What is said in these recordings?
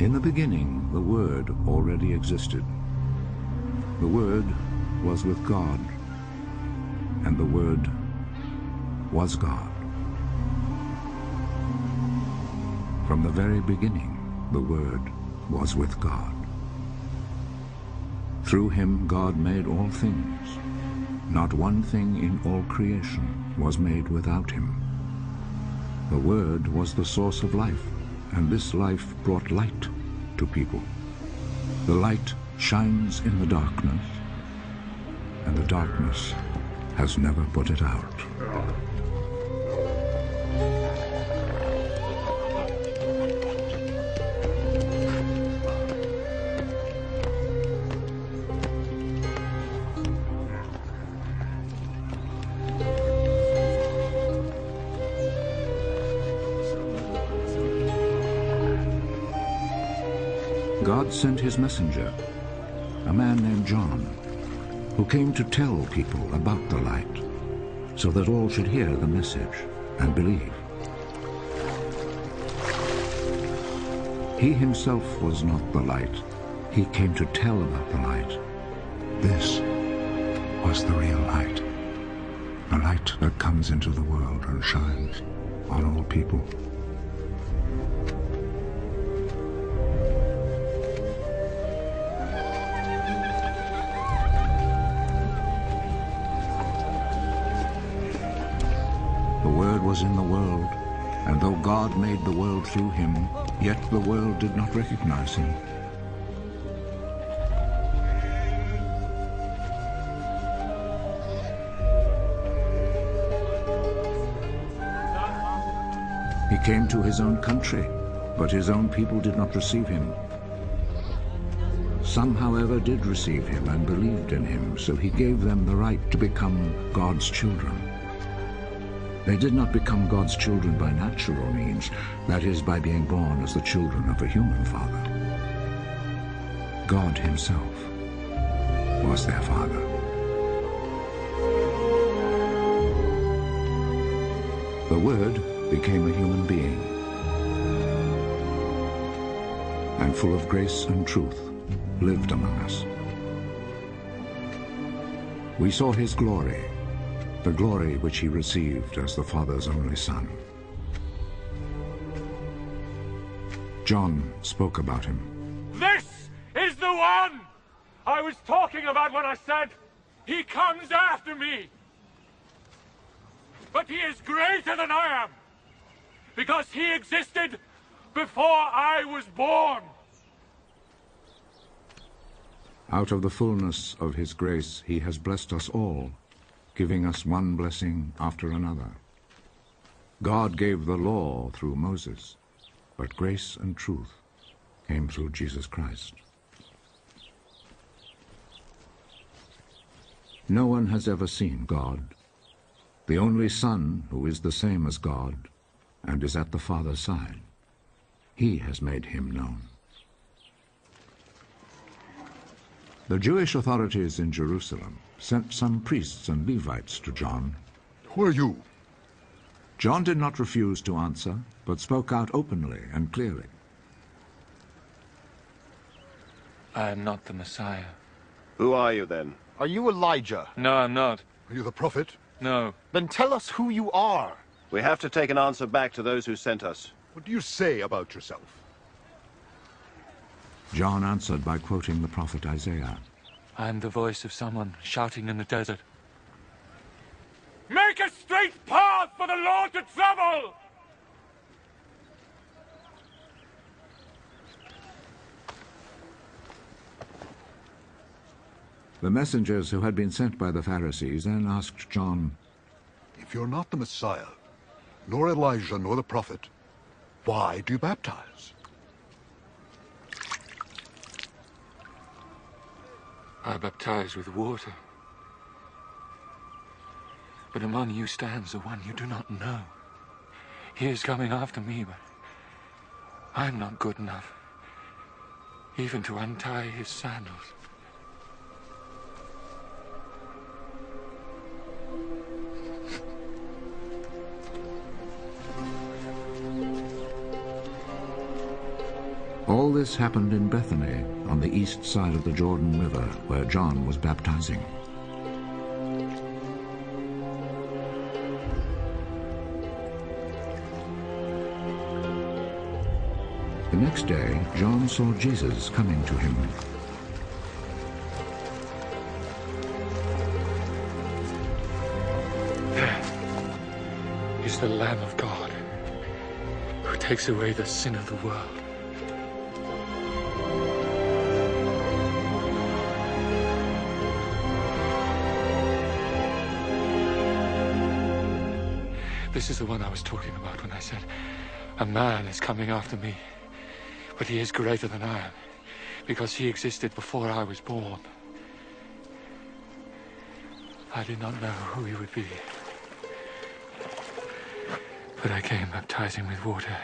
In the beginning, the Word already existed. The Word was with God, and the Word was God. From the very beginning, the Word was with God. Through him God made all things. Not one thing in all creation was made without him. The Word was the source of life, and this life brought light to people. The light shines in the darkness, and the darkness has never put it out. God sent his messenger, a man named John, who came to tell people about the light, so that all should hear the message and believe. He himself was not the light. He came to tell about the light. This was the real light, the light that comes into the world and shines on all people. The Word was in the world, and though God made the world through him, yet the world did not recognize him. He came to his own country, but his own people did not receive him. Some, however, did receive him and believed in him, so he gave them the right to become God's children. They did not become God's children by natural means, that is, by being born as the children of a human father. God himself was their father. The Word became a human being, and full of grace and truth, lived among us. We saw his glory, the glory which he received as the Father's only Son. John spoke about him. This is the one I was talking about when I said, he comes after me. But he is greater than I am, because he existed before I was born. Out of the fullness of his grace he has blessed us all, giving us one blessing after another. God gave the law through Moses, but grace and truth came through Jesus Christ. No one has ever seen God. The only Son, who is the same as God and is at the Father's side, he has made him known. The Jewish authorities in Jerusalem sent some priests and Levites to John. Who are you? John did not refuse to answer, but spoke out openly and clearly. I am not the Messiah. Who are you then? Are you Elijah? No, I'm not. Are you the prophet? No. Then tell us who you are. We have to take an answer back to those who sent us. What do you say about yourself? John answered by quoting the prophet Isaiah. I am the voice of someone shouting in the desert. Make a straight path for the Lord to travel! The messengers who had been sent by the Pharisees then asked John, If you're not the Messiah, nor Elijah, nor the prophet, why do you baptize? I baptize with water. But among you stands the one you do not know. He is coming after me, but I am not good enough even to untie his sandals. All this happened in Bethany, on the east side of the Jordan River, where John was baptizing. The next day, John saw Jesus coming to him. There is the Lamb of God, who takes away the sin of the world. This is the one I was talking about when I said, a man is coming after me, but he is greater than I am, because he existed before I was born. I did not know who he would be, but I came baptizing with water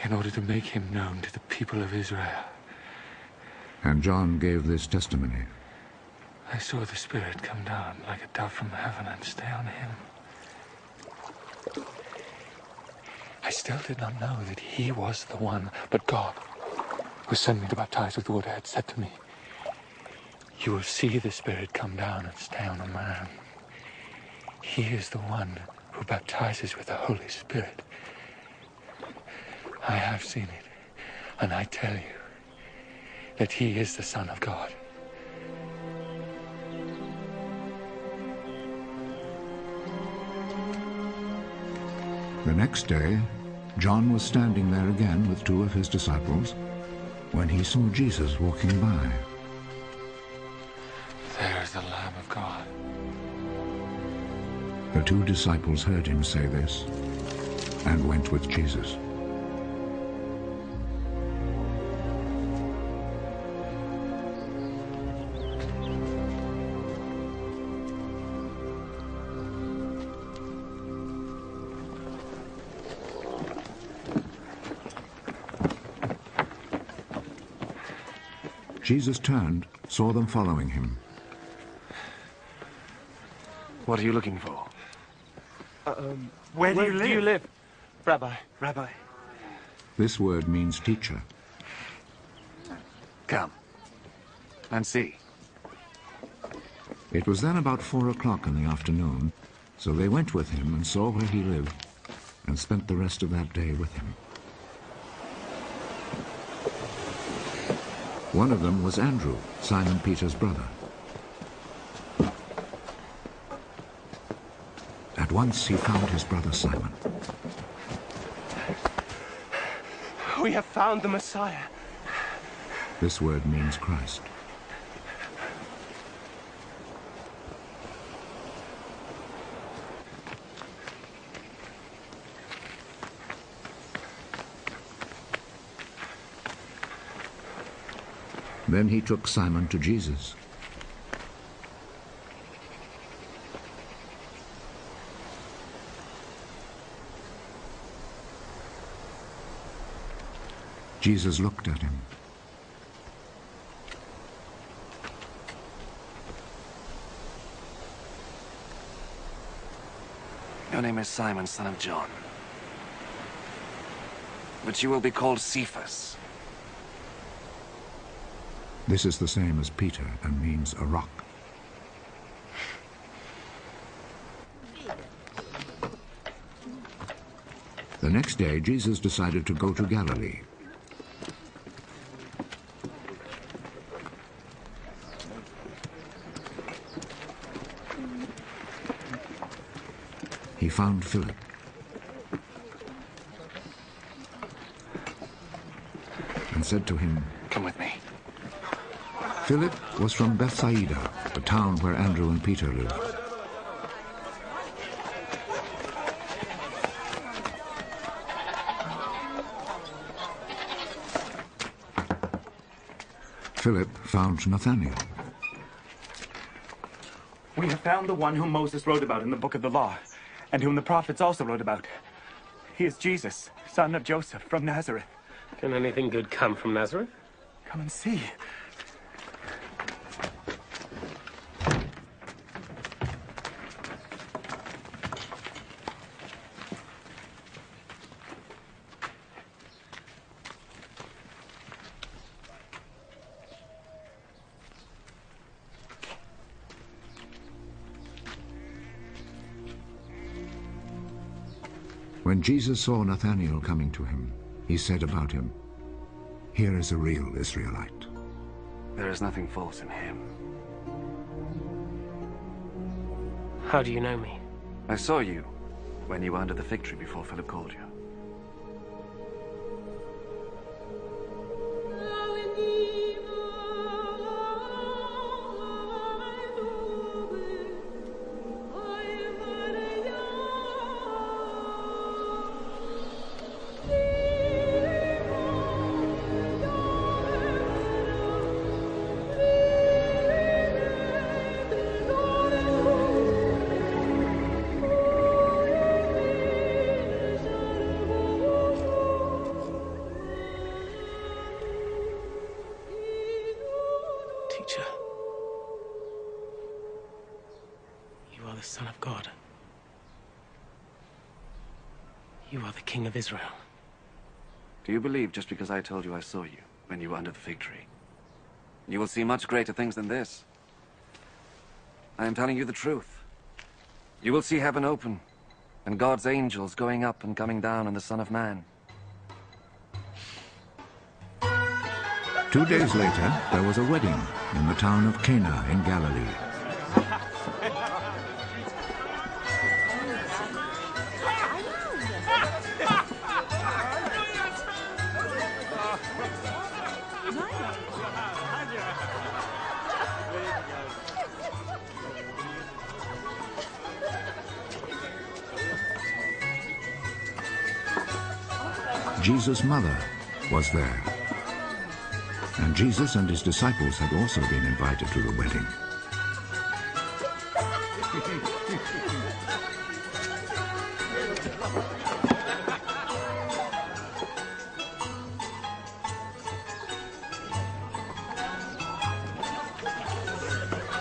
in order to make him known to the people of Israel. And John gave this testimony. I saw the Spirit come down like a dove from heaven and stay on him. I still did not know that he was the one, but God, who sent me to baptize with water, had said to me, you will see the Spirit come down and stay on a man. He is the one who baptizes with the Holy Spirit. I have seen it, and I tell you that he is the Son of God. The next day, John was standing there again with two of his disciples when he saw Jesus walking by. There is the Lamb of God. The two disciples heard him say this and went with Jesus. Jesus turned, saw them following him. What are you looking for? Where do you live? Rabbi. This word means teacher. Come and see. It was then about 4 o'clock in the afternoon, so they went with him and saw where he lived and spent the rest of that day with him. One of them was Andrew, Simon Peter's brother. At once he found his brother Simon. We have found the Messiah. This word means Christ. Then he took Simon to Jesus. Jesus looked at him. Your name is Simon, son of John. But you will be called Cephas. This is the same as Peter and means a rock. The next day, Jesus decided to go to Galilee. He found Philip. And said to him, Come with me. Philip was from Bethsaida, the town where Andrew and Peter lived. Philip found Nathanael. We have found the one whom Moses wrote about in the book of the law, and whom the prophets also wrote about. He is Jesus, son of Joseph, from Nazareth. Can anything good come from Nazareth? Come and see. When Jesus saw Nathanael coming to him, he said about him, "Here is a real Israelite." There is nothing false in him. How do you know me? I saw you when you were under the fig tree before Philip called you. Teacher, you are the Son of God. You are the King of Israel. Do you believe just because I told you I saw you when you were under the fig tree? You will see much greater things than this. I am telling you the truth. You will see heaven open, and God's angels going up and coming down on the Son of Man. 2 days later, there was a wedding in the town of Cana in Galilee. Jesus' mother was there. And Jesus and his disciples had also been invited to the wedding.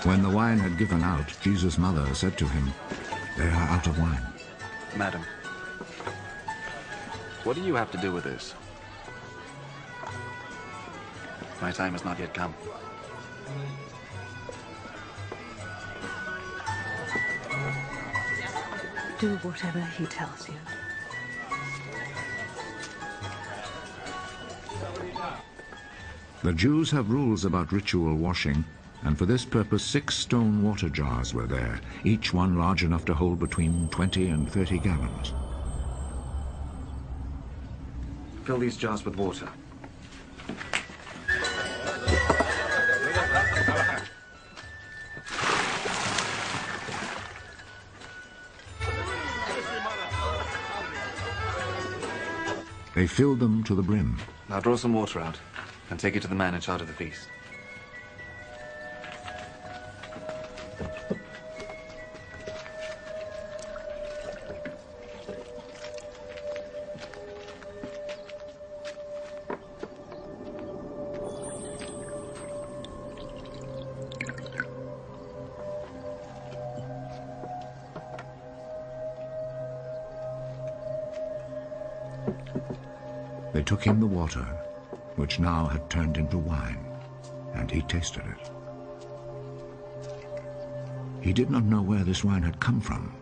When the wine had given out, Jesus' mother said to him, "They are out of wine." Madam, what do you have to do with this? My time has not yet come. Do whatever he tells you. The Jews have rules about ritual washing, and for this purpose 6 stone water jars were there, each one large enough to hold between 20 and 30 gallons. Fill these jars with water. They filled them to the brim. Now draw some water out and take it to the man in charge of the feast. They took him the water, which now had turned into wine, and he tasted it. He did not know where this wine had come from,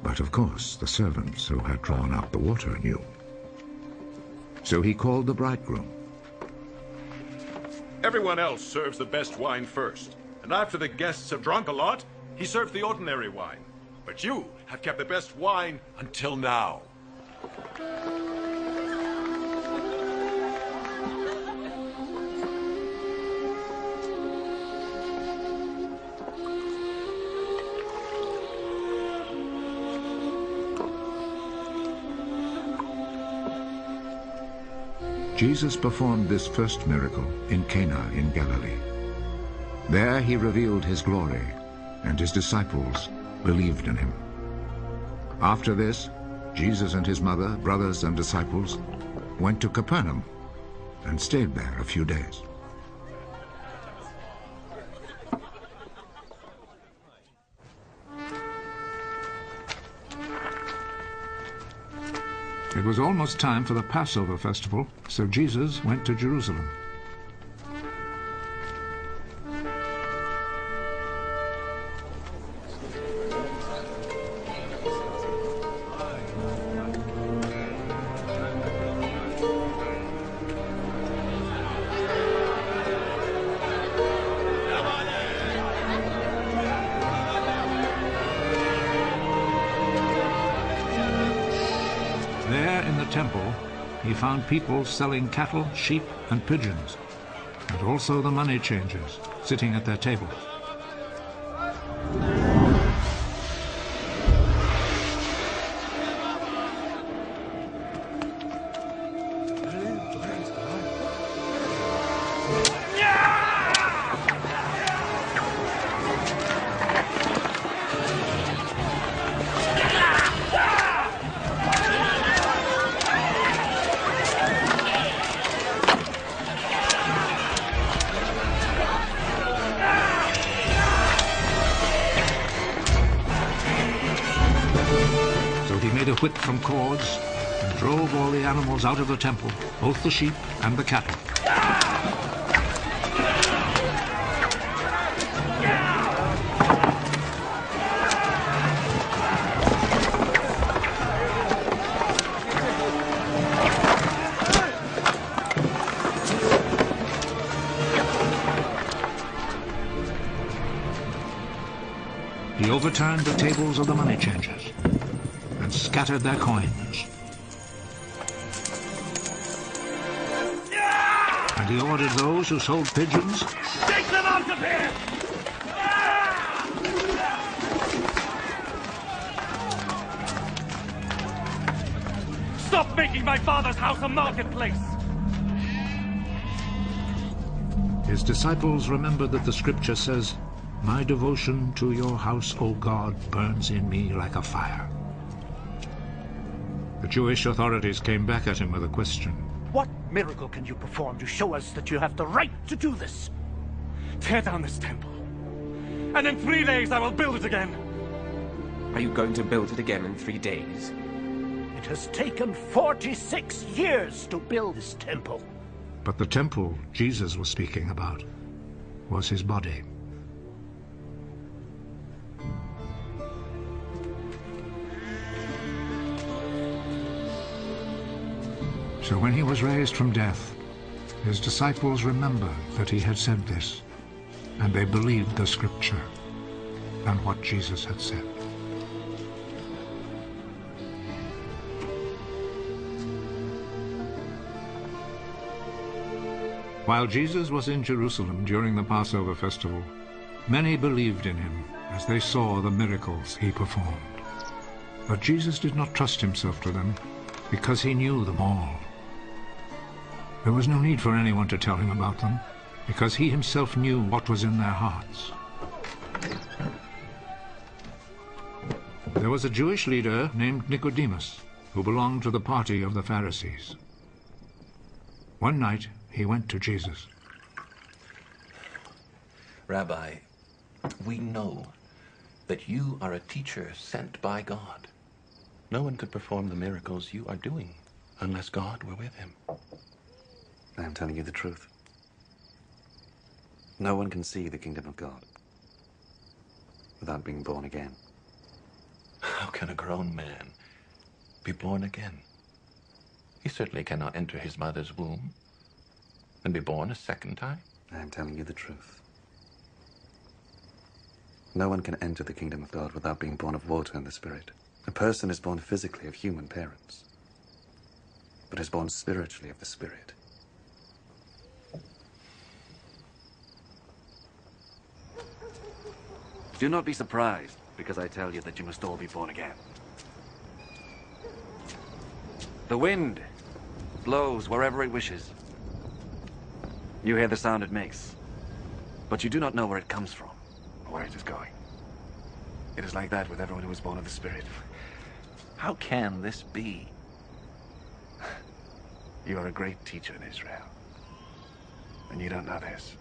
but of course the servants who had drawn out the water knew. So he called the bridegroom. Everyone else serves the best wine first, and after the guests have drunk a lot, he serves the ordinary wine. But you have kept the best wine until now. Jesus performed this first miracle in Cana in Galilee. There he revealed his glory, and his disciples believed in him. After this, Jesus and his mother, brothers, and disciples went to Capernaum and stayed there a few days. It was almost time for the Passover festival, so Jesus went to Jerusalem. temple, he found people selling cattle, sheep, and pigeons, and also the money changers sitting at their tables. Whip from cords and drove all the animals out of the temple, both the sheep and the cattle. He overturned the tables of the money changers and scattered their coins. And he ordered those who sold pigeons, take them out of here! Stop making my father's house a marketplace! His disciples remembered that the scripture says, "My devotion to your house, O God, burns in me like a fire." The Jewish authorities came back at him with a question. What miracle can you perform to show us that you have the right to do this? Tear down this temple, and in 3 days I will build it again. Are you going to build it again in 3 days? It has taken 46 years to build this temple. But the temple Jesus was speaking about was his body. So when he was raised from death, his disciples remembered that he had said this, and they believed the scripture and what Jesus had said. While Jesus was in Jerusalem during the Passover festival, many believed in him as they saw the miracles he performed. But Jesus did not trust himself to them because he knew them all. There was no need for anyone to tell him about them, because he himself knew what was in their hearts. There was a Jewish leader named Nicodemus, who belonged to the party of the Pharisees. One night, he went to Jesus. Rabbi, we know that you are a teacher sent by God. No one could perform the miracles you are doing unless God were with him. I am telling you the truth. No one can see the kingdom of God without being born again. How can a grown man be born again? He certainly cannot enter his mother's womb and be born a second time. I am telling you the truth. No one can enter the kingdom of God without being born of water and the Spirit. A person is born physically of human parents, but is born spiritually of the Spirit. Do not be surprised because I tell you that you must all be born again. The wind blows wherever it wishes. You hear the sound it makes, but you do not know where it comes from or where it is going. It is like that with everyone who is born of the Spirit. How can this be? You are a great teacher in Israel, and you don't know this.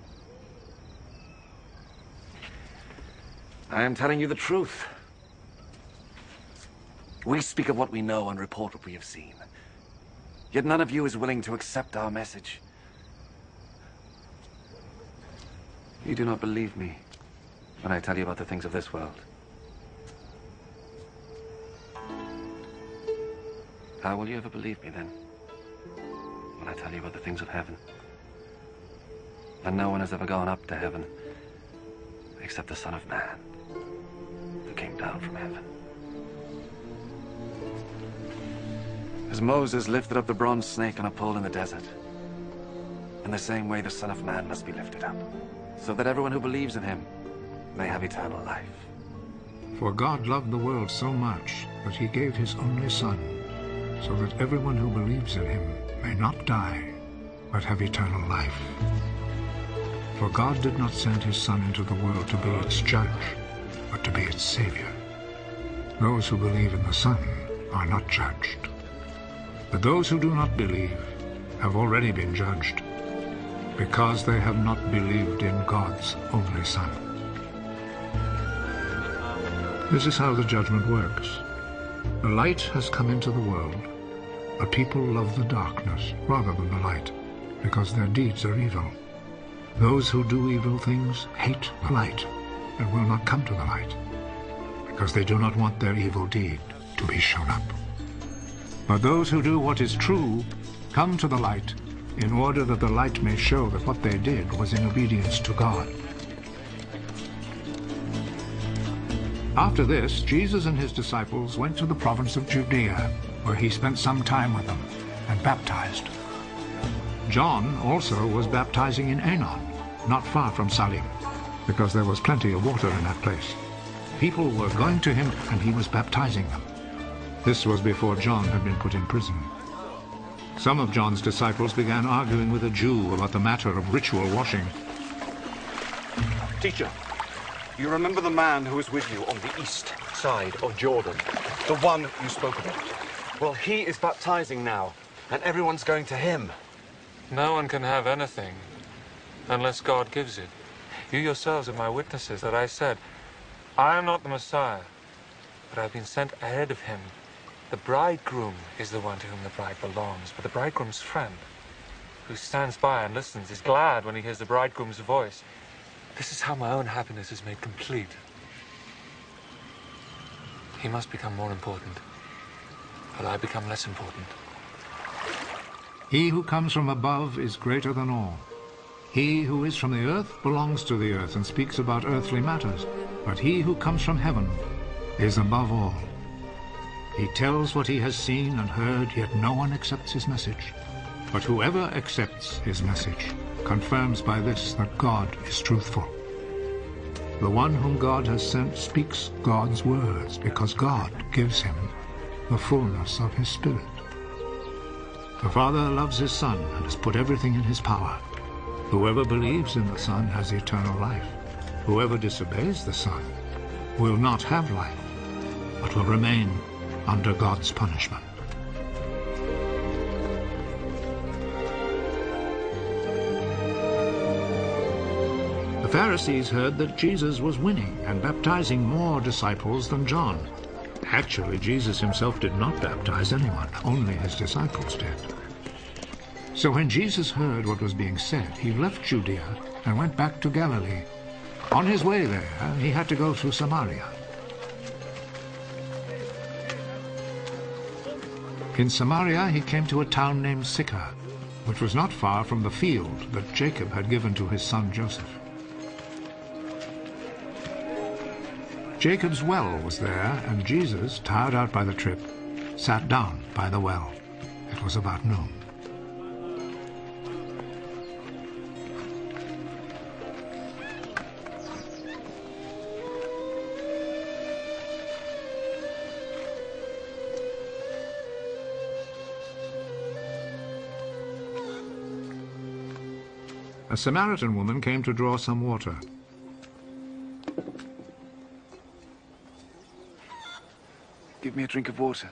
I am telling you the truth. We speak of what we know and report what we have seen. Yet none of you is willing to accept our message. You do not believe me when I tell you about the things of this world. How will you ever believe me then, when I tell you about the things of heaven? And no one has ever gone up to heaven except the Son of Man, who came down from heaven. As Moses lifted up the bronze snake on a pole in the desert, in the same way the Son of Man must be lifted up, so that everyone who believes in him may have eternal life. For God loved the world so much that he gave his only Son, so that everyone who believes in him may not die, but have eternal life. For God did not send his Son into the world to be its judge, but to be its Savior. Those who believe in the Son are not judged. But those who do not believe have already been judged, because they have not believed in God's only Son. This is how the judgment works. The light has come into the world, but people love the darkness rather than the light, because their deeds are evil. Those who do evil things hate the light and will not come to the light, because they do not want their evil deed to be shown up. But those who do what is true come to the light, in order that the light may show that what they did was in obedience to God. After this, Jesus and his disciples went to the province of Judea, where he spent some time with them and baptized. John also was baptizing in Aenon, not far from Salim, because there was plenty of water in that place. People were going to him, and he was baptizing them. This was before John had been put in prison. Some of John's disciples began arguing with a Jew about the matter of ritual washing. Teacher, you remember the man who was with you on the east side of Jordan? The one you spoke about? Well, he is baptizing now, and everyone's going to him. No one can have anything unless God gives it. You yourselves are my witnesses that I said, I am not the Messiah, but I've been sent ahead of him. The bridegroom is the one to whom the bride belongs, but the bridegroom's friend, who stands by and listens, is glad when he hears the bridegroom's voice. This is how my own happiness is made complete. He must become more important, but I become less important. He who comes from above is greater than all. He who is from the earth belongs to the earth and speaks about earthly matters, but he who comes from heaven is above all. He tells what he has seen and heard, yet no one accepts his message. But whoever accepts his message confirms by this that God is truthful. The one whom God has sent speaks God's words, because God gives him the fullness of his Spirit. The Father loves his Son and has put everything in his power. Whoever believes in the Son has eternal life. Whoever disobeys the Son will not have life, but will remain under God's punishment. The Pharisees heard that Jesus was winning and baptizing more disciples than John. Actually, Jesus himself did not baptize anyone, only his disciples did. So when Jesus heard what was being said, he left Judea and went back to Galilee. On his way there, he had to go through Samaria. In Samaria, he came to a town named Sychar, which was not far from the field that Jacob had given to his son Joseph. Jacob's well was there, and Jesus, tired out by the trip, sat down by the well. It was about noon. A Samaritan woman came to draw some water. Give me a drink of water.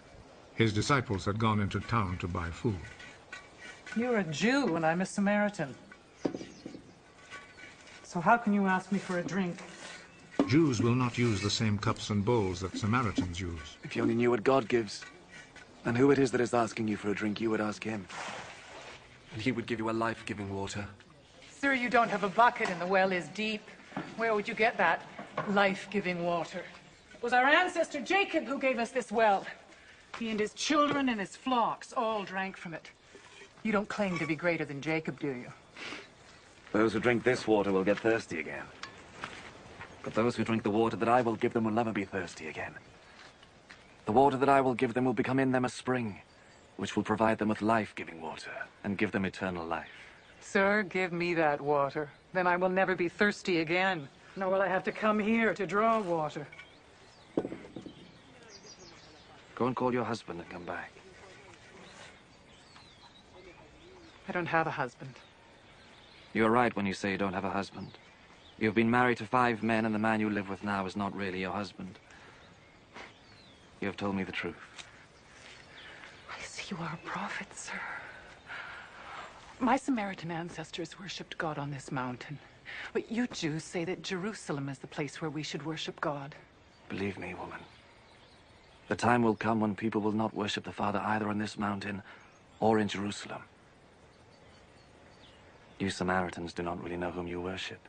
His disciples had gone into town to buy food. You're a Jew and I'm a Samaritan. So how can you ask me for a drink? Jews will not use the same cups and bowls that Samaritans use. If you only knew what God gives, and who it is that is asking you for a drink, you would ask him. And he would give you a life-giving water. Sir, you don't have a bucket and the well is deep. Where would you get that life-giving water? It was our ancestor Jacob who gave us this well. He and his children and his flocks all drank from it. You don't claim to be greater than Jacob, do you? Those who drink this water will get thirsty again. But those who drink the water that I will give them will never be thirsty again. The water that I will give them will become in them a spring, which will provide them with life-giving water and give them eternal life. Sir, give me that water. Then I will never be thirsty again, nor will I have to come here to draw water. Go and call your husband and come back. I don't have a husband. You're right when you say you don't have a husband. You've been married to 5 men, and the man you live with now is not really your husband. You have told me the truth. I see you are a prophet, sir. My Samaritan ancestors worshipped God on this mountain. But you Jews say that Jerusalem is the place where we should worship God. Believe me, woman. The time will come when people will not worship the Father either on this mountain or in Jerusalem. You Samaritans do not really know whom you worship.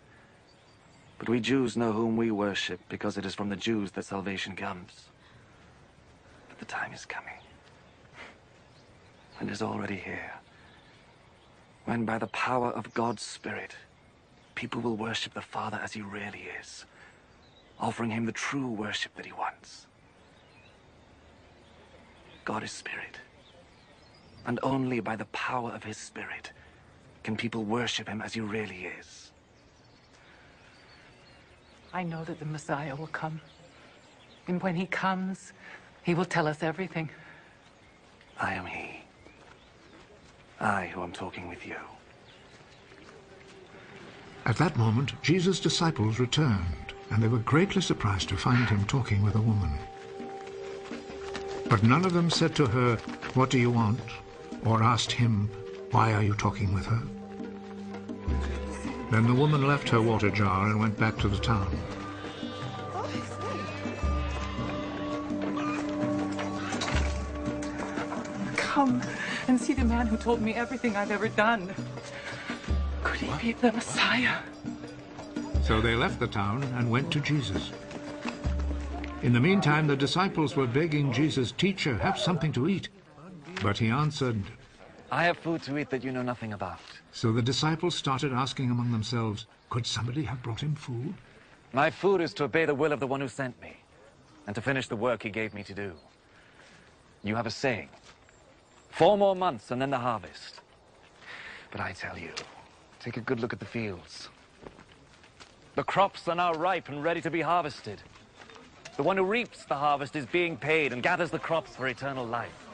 But we Jews know whom we worship because it is from the Jews that salvation comes. But the time is coming, and is already here, when by the power of God's Spirit, people will worship the Father as he really is, offering him the true worship that he wants. God is Spirit, and only by the power of his Spirit can people worship him as he really is. I know that the Messiah will come. And when he comes, he will tell us everything. I am he. I who am talking with you. At that moment, Jesus' disciples returned, and they were greatly surprised to find him talking with a woman. But none of them said to her, "What do you want?" or asked him, "Why are you talking with her?" Then the woman left her water jar and went back to the town. Come and see the man who told me everything I've ever done. Could he be the Messiah? So they left the town and went to Jesus. In the meantime, the disciples were begging Jesus, "Teacher, have something to eat." But he answered, I have food to eat that you know nothing about. So the disciples started asking among themselves, could somebody have brought him food? My food is to obey the will of the one who sent me, and to finish the work he gave me to do. You have a saying, 4 more months and then the harvest. But I tell you, take a good look at the fields. The crops are now ripe and ready to be harvested. The one who reaps the harvest is being paid and gathers the crops for eternal life.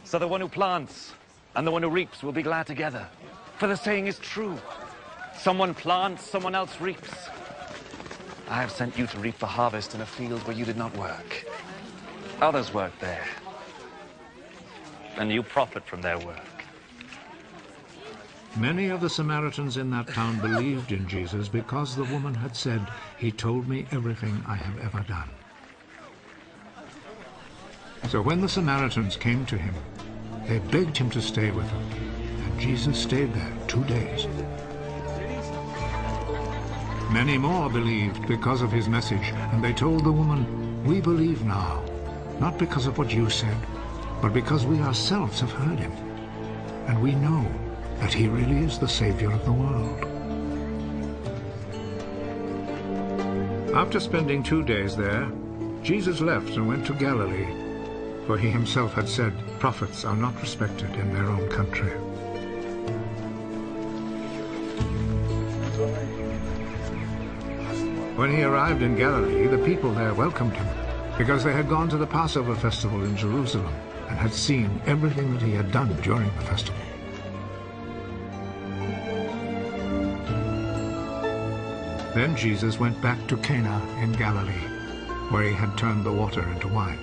So the one who plants and the one who reaps will be glad together. For the saying is true. Someone plants, someone else reaps. I have sent you to reap the harvest in a field where you did not work. Others worked there, and you profit from their work. Many of the Samaritans in that town believed in Jesus because the woman had said, "He told me everything I have ever done." So when the Samaritans came to him, they begged him to stay with them, and Jesus stayed there 2 days. Many more believed because of his message, and they told the woman, "We believe now, not because of what you said, but because we ourselves have heard him, and we know that he really is the Savior of the world." After spending 2 days there, Jesus left and went to Galilee, for he himself had said, "Prophets are not respected in their own country." When he arrived in Galilee, the people there welcomed him, because they had gone to the Passover festival in Jerusalem and had seen everything that he had done during the festival. Then Jesus went back to Cana in Galilee, where he had turned the water into wine.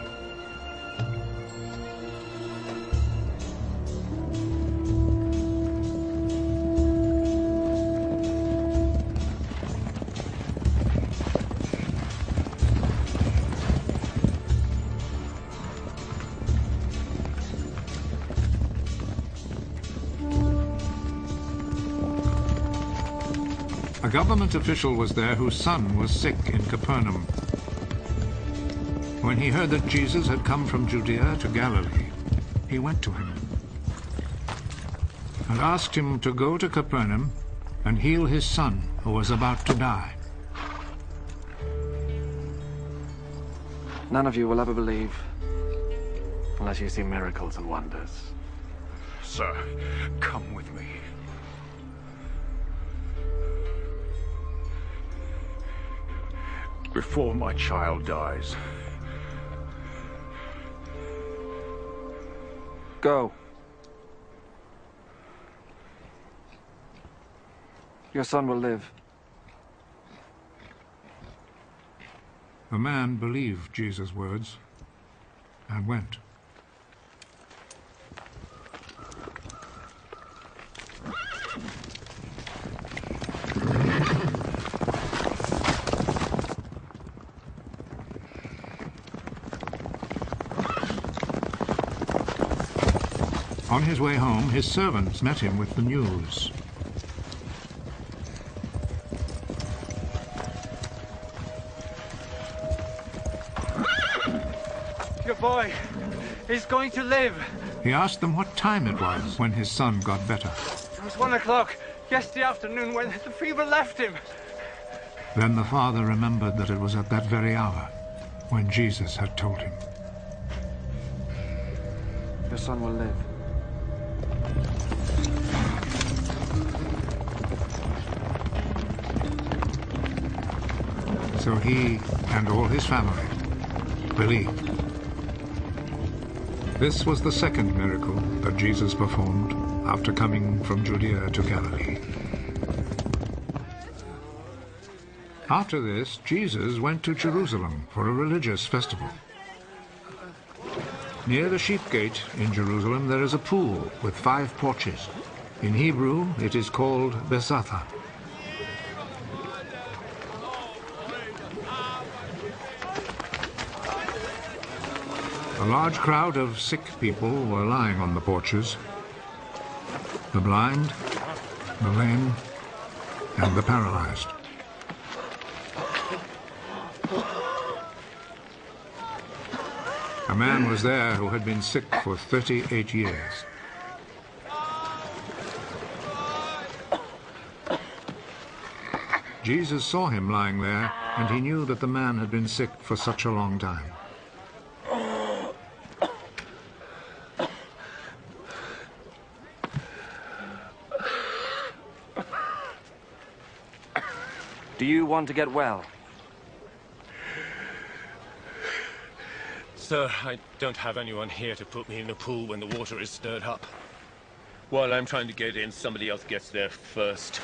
A government official was there whose son was sick in Capernaum. When he heard that Jesus had come from Judea to Galilee, he went to him and asked him to go to Capernaum and heal his son who was about to die. None of you will ever believe unless you see miracles and wonders. sir. Come with me. Before my child dies. Go. Your son will live. The man believed Jesus' words and went. On his way home, his servants met him with the news. Your boy is going to live. He asked them what time it was when his son got better. It was 1 o'clock yesterday afternoon when the fever left him. Then the father remembered that it was at that very hour when Jesus had told him. Your son will live. So he and all his family believed. This was the second miracle that Jesus performed after coming from Judea to Galilee. After this, Jesus went to Jerusalem for a religious festival. Near the sheep gate in Jerusalem there is a pool with 5 porches. In Hebrew it is called Besatha. A large crowd of sick people were lying on the porches. The blind, the lame, and the paralyzed. A man was there who had been sick for 38 years. Jesus saw him lying there, and he knew that the man had been sick for such a long time. Do you want to get well? Sir, I don't have anyone here to put me in the pool when the water is stirred up. While I'm trying to get in, somebody else gets there first.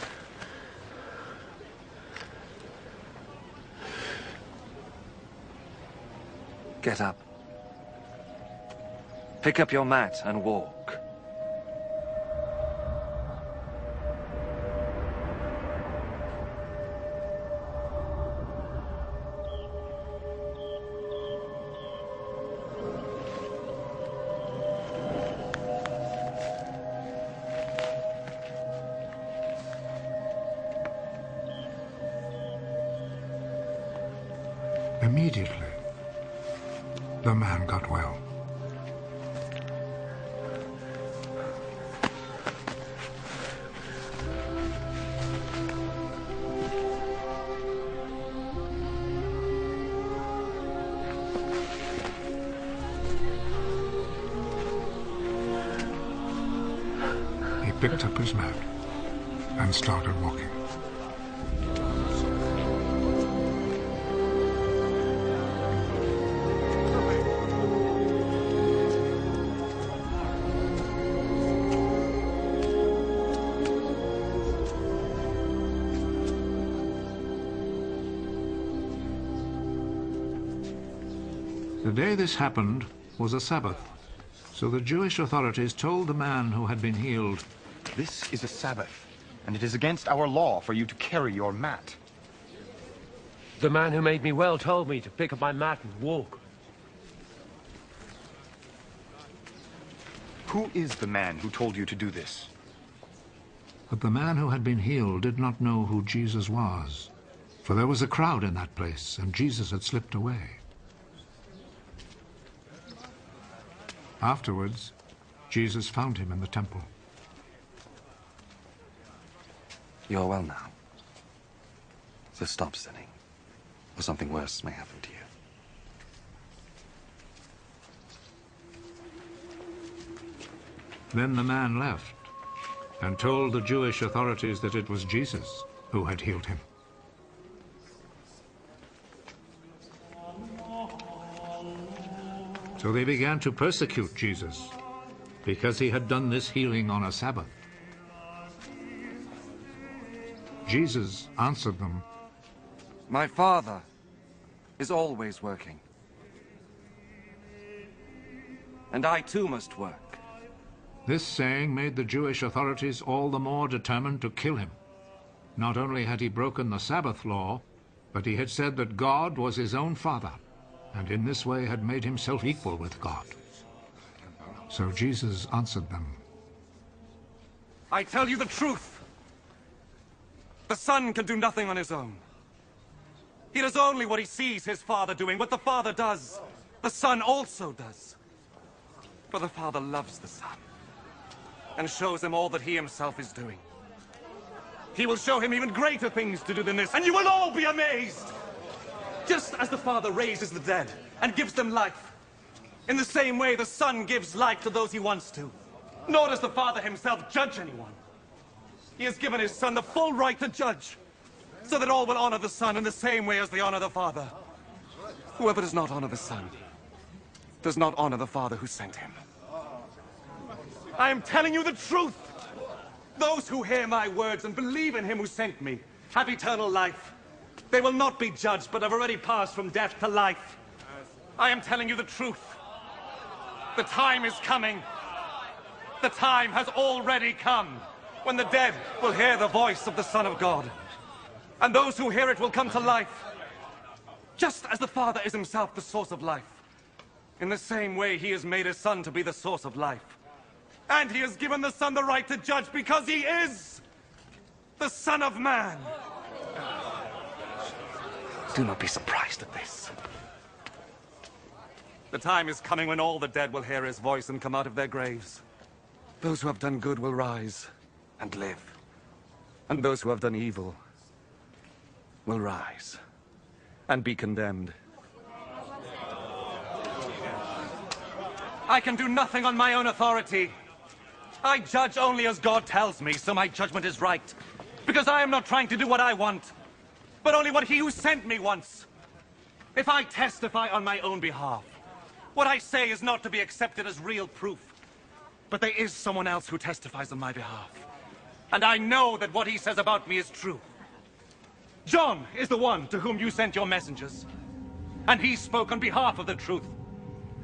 Get up. Pick up your mat and walk. Immediately, the man got well. He picked up his mat and started walking. The day this happened was a Sabbath, so the Jewish authorities told the man who had been healed, "This is a Sabbath, and it is against our law for you to carry your mat." The man who made me well told me to pick up my mat and walk. Who is the man who told you to do this? But the man who had been healed did not know who Jesus was, for there was a crowd in that place, and Jesus had slipped away. Afterwards, Jesus found him in the temple. You're well now. So stop sinning, or something worse may happen to you. Then the man left and told the Jewish authorities that it was Jesus who had healed him. So they began to persecute Jesus because he had done this healing on a Sabbath. Jesus answered them, My Father is always working. And I too must work. This saying made the Jewish authorities all the more determined to kill him. Not only had he broken the Sabbath law, but he had said that God was his own Father, and in this way had made himself equal with God. So Jesus answered them, I tell you the truth. The Son can do nothing on his own. He does only what he sees his Father doing. What the Father does, the Son also does. For the Father loves the Son and shows him all that he himself is doing. He will show him even greater things to do than this, and you will all be amazed! Just as the Father raises the dead and gives them life, in the same way the Son gives life to those he wants to. Nor does the Father himself judge anyone. He has given his Son the full right to judge, so that all will honor the Son in the same way as they honor the Father. Whoever does not honor the Son does not honor the Father who sent him. I am telling you the truth. Those who hear my words and believe in him who sent me have eternal life. They will not be judged, but have already passed from death to life. I am telling you the truth. The time is coming. The time has already come when the dead will hear the voice of the Son of God. And those who hear it will come to life. Just as the Father is himself the source of life. In the same way he has made his Son to be the source of life. And he has given the Son the right to judge because he is the Son of Man. Do not be surprised at this. The time is coming when all the dead will hear his voice and come out of their graves. Those who have done good will rise and live. And those who have done evil will rise and be condemned. I can do nothing on my own authority. I judge only as God tells me, so my judgment is right. Because I am not trying to do what I want, but only what he who sent me wants. If I testify on my own behalf, what I say is not to be accepted as real proof. But there is someone else who testifies on my behalf. And I know that what he says about me is true. John is the one to whom you sent your messengers. And he spoke on behalf of the truth.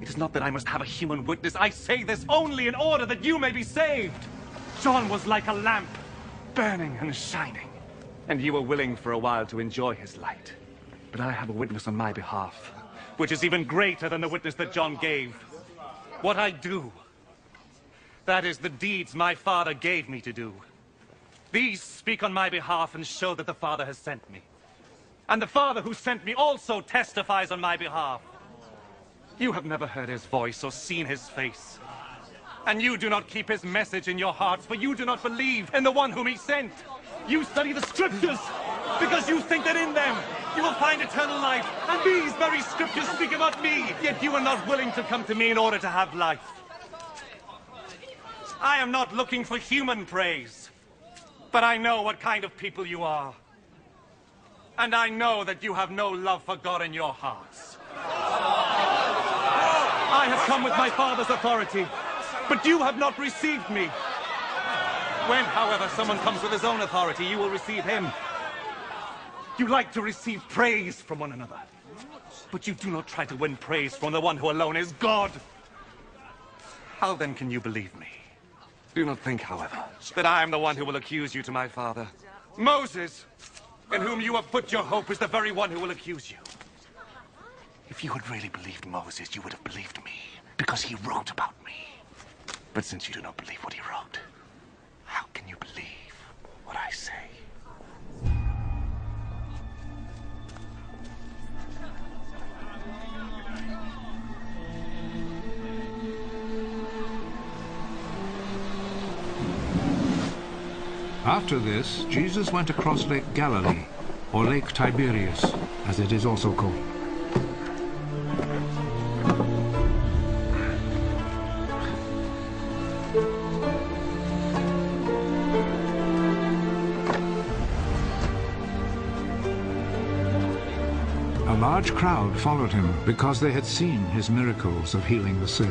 It is not that I must have a human witness. I say this only in order that you may be saved. John was like a lamp, burning and shining. And you were willing for a while to enjoy his light. But I have a witness on my behalf, which is even greater than the witness that John gave. What I do, that is the deeds my Father gave me to do. These speak on my behalf and show that the Father has sent me. And the Father who sent me also testifies on my behalf. You have never heard his voice or seen his face. And you do not keep his message in your hearts, for you do not believe in the one whom he sent. You study the scriptures because you think that in them you will find eternal life. And these very scriptures speak about me, yet you are not willing to come to me in order to have life. I am not looking for human praise, but I know what kind of people you are. And I know that you have no love for God in your hearts. I have come with my Father's authority, but you have not received me. When, however, someone comes with his own authority, you will receive him. You like to receive praise from one another, but you do not try to win praise from the one who alone is God. How then can you believe me? Do not think, however, that I am the one who will accuse you to my Father. Moses, in whom you have put your hope, is the very one who will accuse you. If you had really believed Moses, you would have believed me, because he wrote about me. But since you do not believe what he wrote, how can you believe what I say? After this, Jesus went across Lake Galilee, or Lake Tiberias, as it is also called. A large crowd followed him because they had seen his miracles of healing the sick.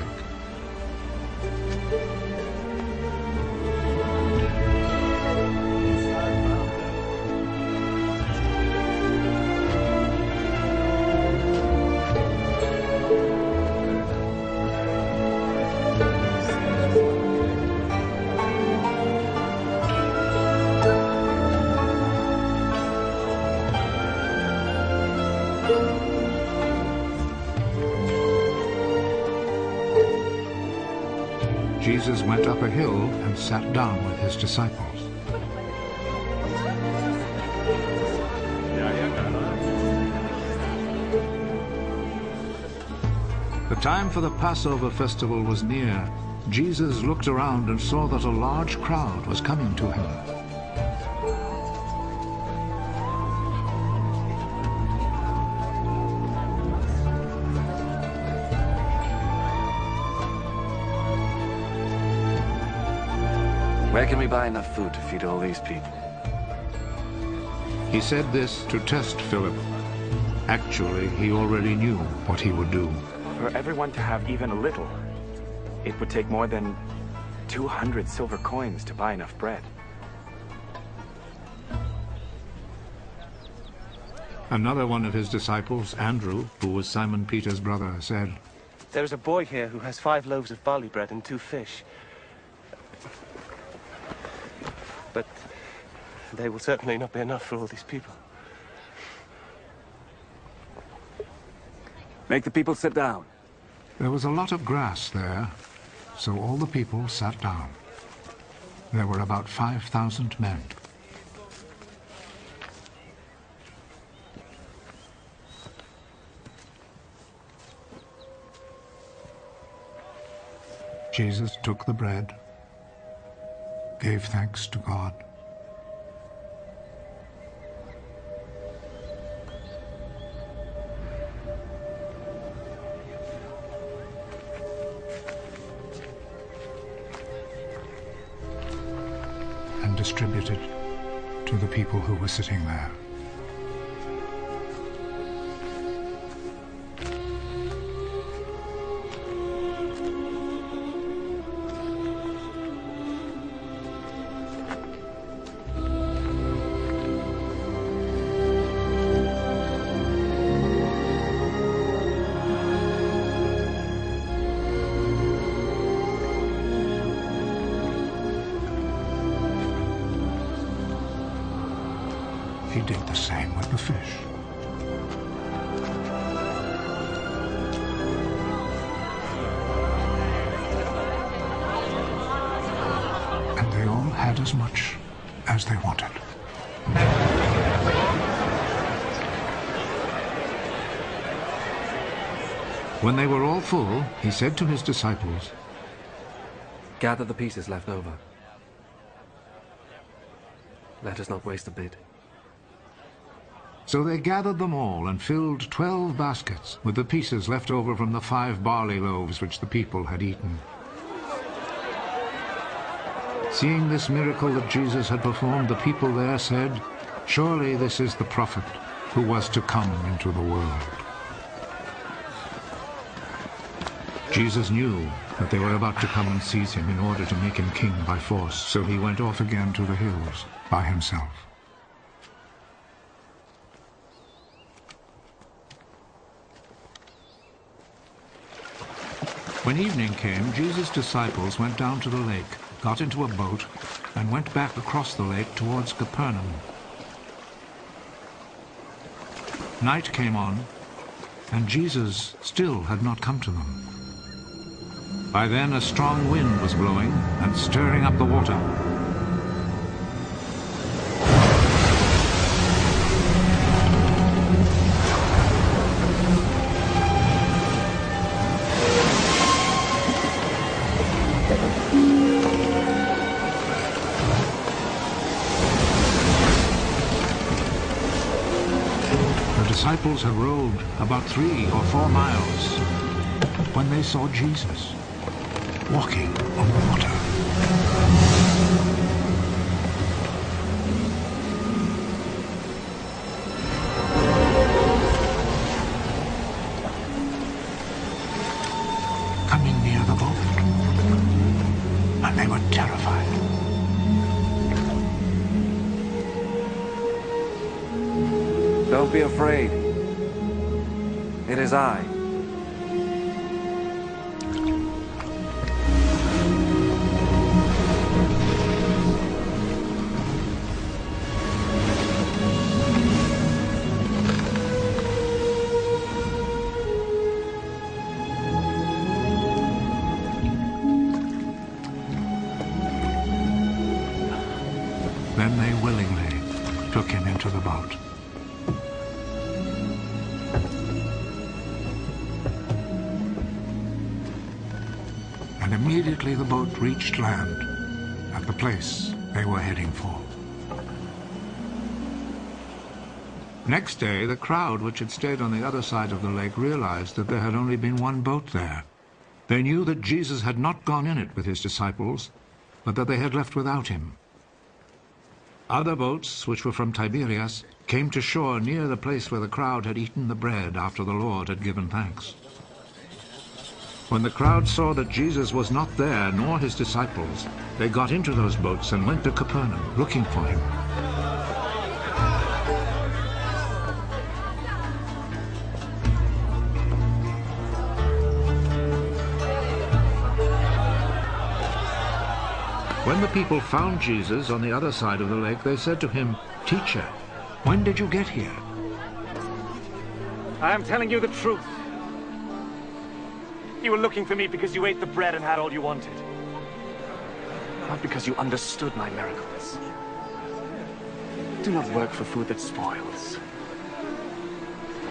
Jesus went up a hill and sat down with his disciples. The time for the Passover festival was near. Jesus looked around and saw that a large crowd was coming to him. Where can we buy enough food to feed all these people? He said this to test Philip. Actually, he already knew what he would do. For everyone to have even a little, it would take more than 200 silver coins to buy enough bread. Another one of his disciples, Andrew, who was Simon Peter's brother, said, "There's a boy here who has 5 loaves of barley bread and 2 fish. But they will certainly not be enough for all these people." Make the people sit down. There was a lot of grass there, so all the people sat down. There were about 5,000 men. Jesus took the bread, gave thanks to God, and distributed to the people who were sitting there. He did the same with the fish. And they all had as much as they wanted. When they were all full, he said to his disciples, "Gather the pieces left over. Let us not waste a bit." So they gathered them all and filled 12 baskets with the pieces left over from the 5 barley loaves which the people had eaten. Seeing this miracle that Jesus had performed, the people there said, "Surely this is the prophet who was to come into the world." Jesus knew that they were about to come and seize him in order to make him king by force, so he went off again to the hills by himself. When evening came, Jesus' disciples went down to the lake, got into a boat, and went back across the lake towards Capernaum. Night came on, and Jesus still had not come to them. By then a strong wind was blowing and stirring up the water. The disciples had rowed about 3 or 4 miles when they saw Jesus walking on the water. Don't be afraid. It is I. Then they willingly took him into the boat. And immediately the boat reached land at the place they were heading for. Next day, the crowd which had stayed on the other side of the lake realized that there had only been one boat there. They knew that Jesus had not gone in it with his disciples, but that they had left without him. Other boats, which were from Tiberias, came to shore near the place where the crowd had eaten the bread after the Lord had given thanks. When the crowd saw that Jesus was not there, nor his disciples, they got into those boats and went to Capernaum, looking for him. When the people found Jesus on the other side of the lake, they said to him, "Teacher, when did you get here?" I am telling you the truth. You were looking for me because you ate the bread and had all you wanted. Not because you understood my miracles. Do not work for food that spoils.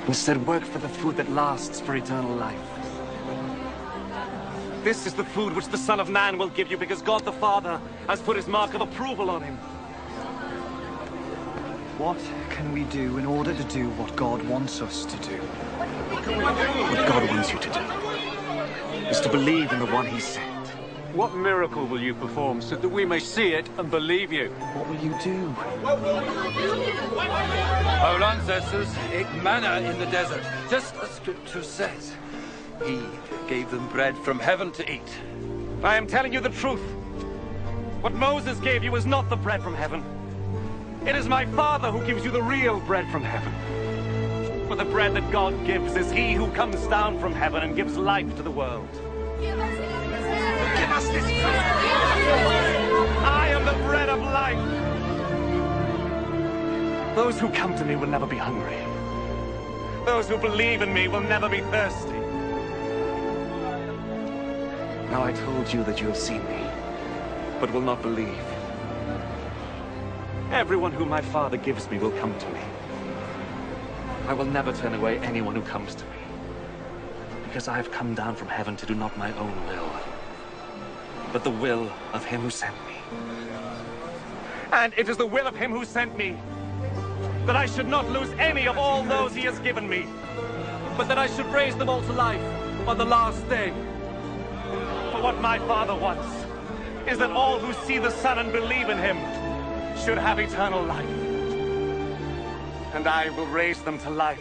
Instead, work for the food that lasts for eternal life. This is the food which the Son of Man will give you because God the Father has put his mark of approval on him. What can we do in order to do what God wants us to do? What God wants you to do is to believe in the one he sent. What miracle will you perform so that we may see it and believe you? What will you do? Our ancestors ate manna in the desert, just as Scripture says. He gave them bread from heaven to eat. I am telling you the truth. What Moses gave you is not the bread from heaven. It is my Father who gives you the real bread from heaven. For the bread that God gives is he who comes down from heaven and gives life to the world. Give us this bread. I am the bread of life. Those who come to me will never be hungry. Those who believe in me will never be thirsty. Now I told you that you have seen me, but will not believe. Everyone whom my Father gives me will come to me. I will never turn away anyone who comes to me, because I have come down from heaven to do not my own will, but the will of him who sent me. And it is the will of him who sent me that I should not lose any of all those he has given me, but that I should raise them all to life on the last day. For what my Father wants is that all who see the Son and believe in him should have eternal life. And I will raise them to life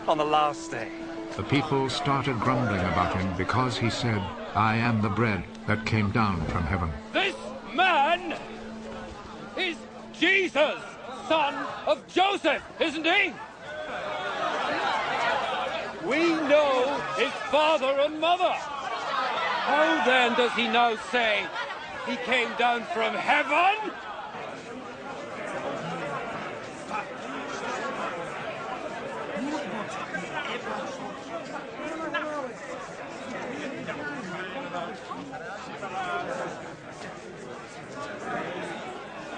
on the last day. The people started grumbling about him because he said, "I am the bread that came down from heaven." This man is Jesus, son of Joseph, isn't he? We know his father and mother. How then does he now say he came down from heaven?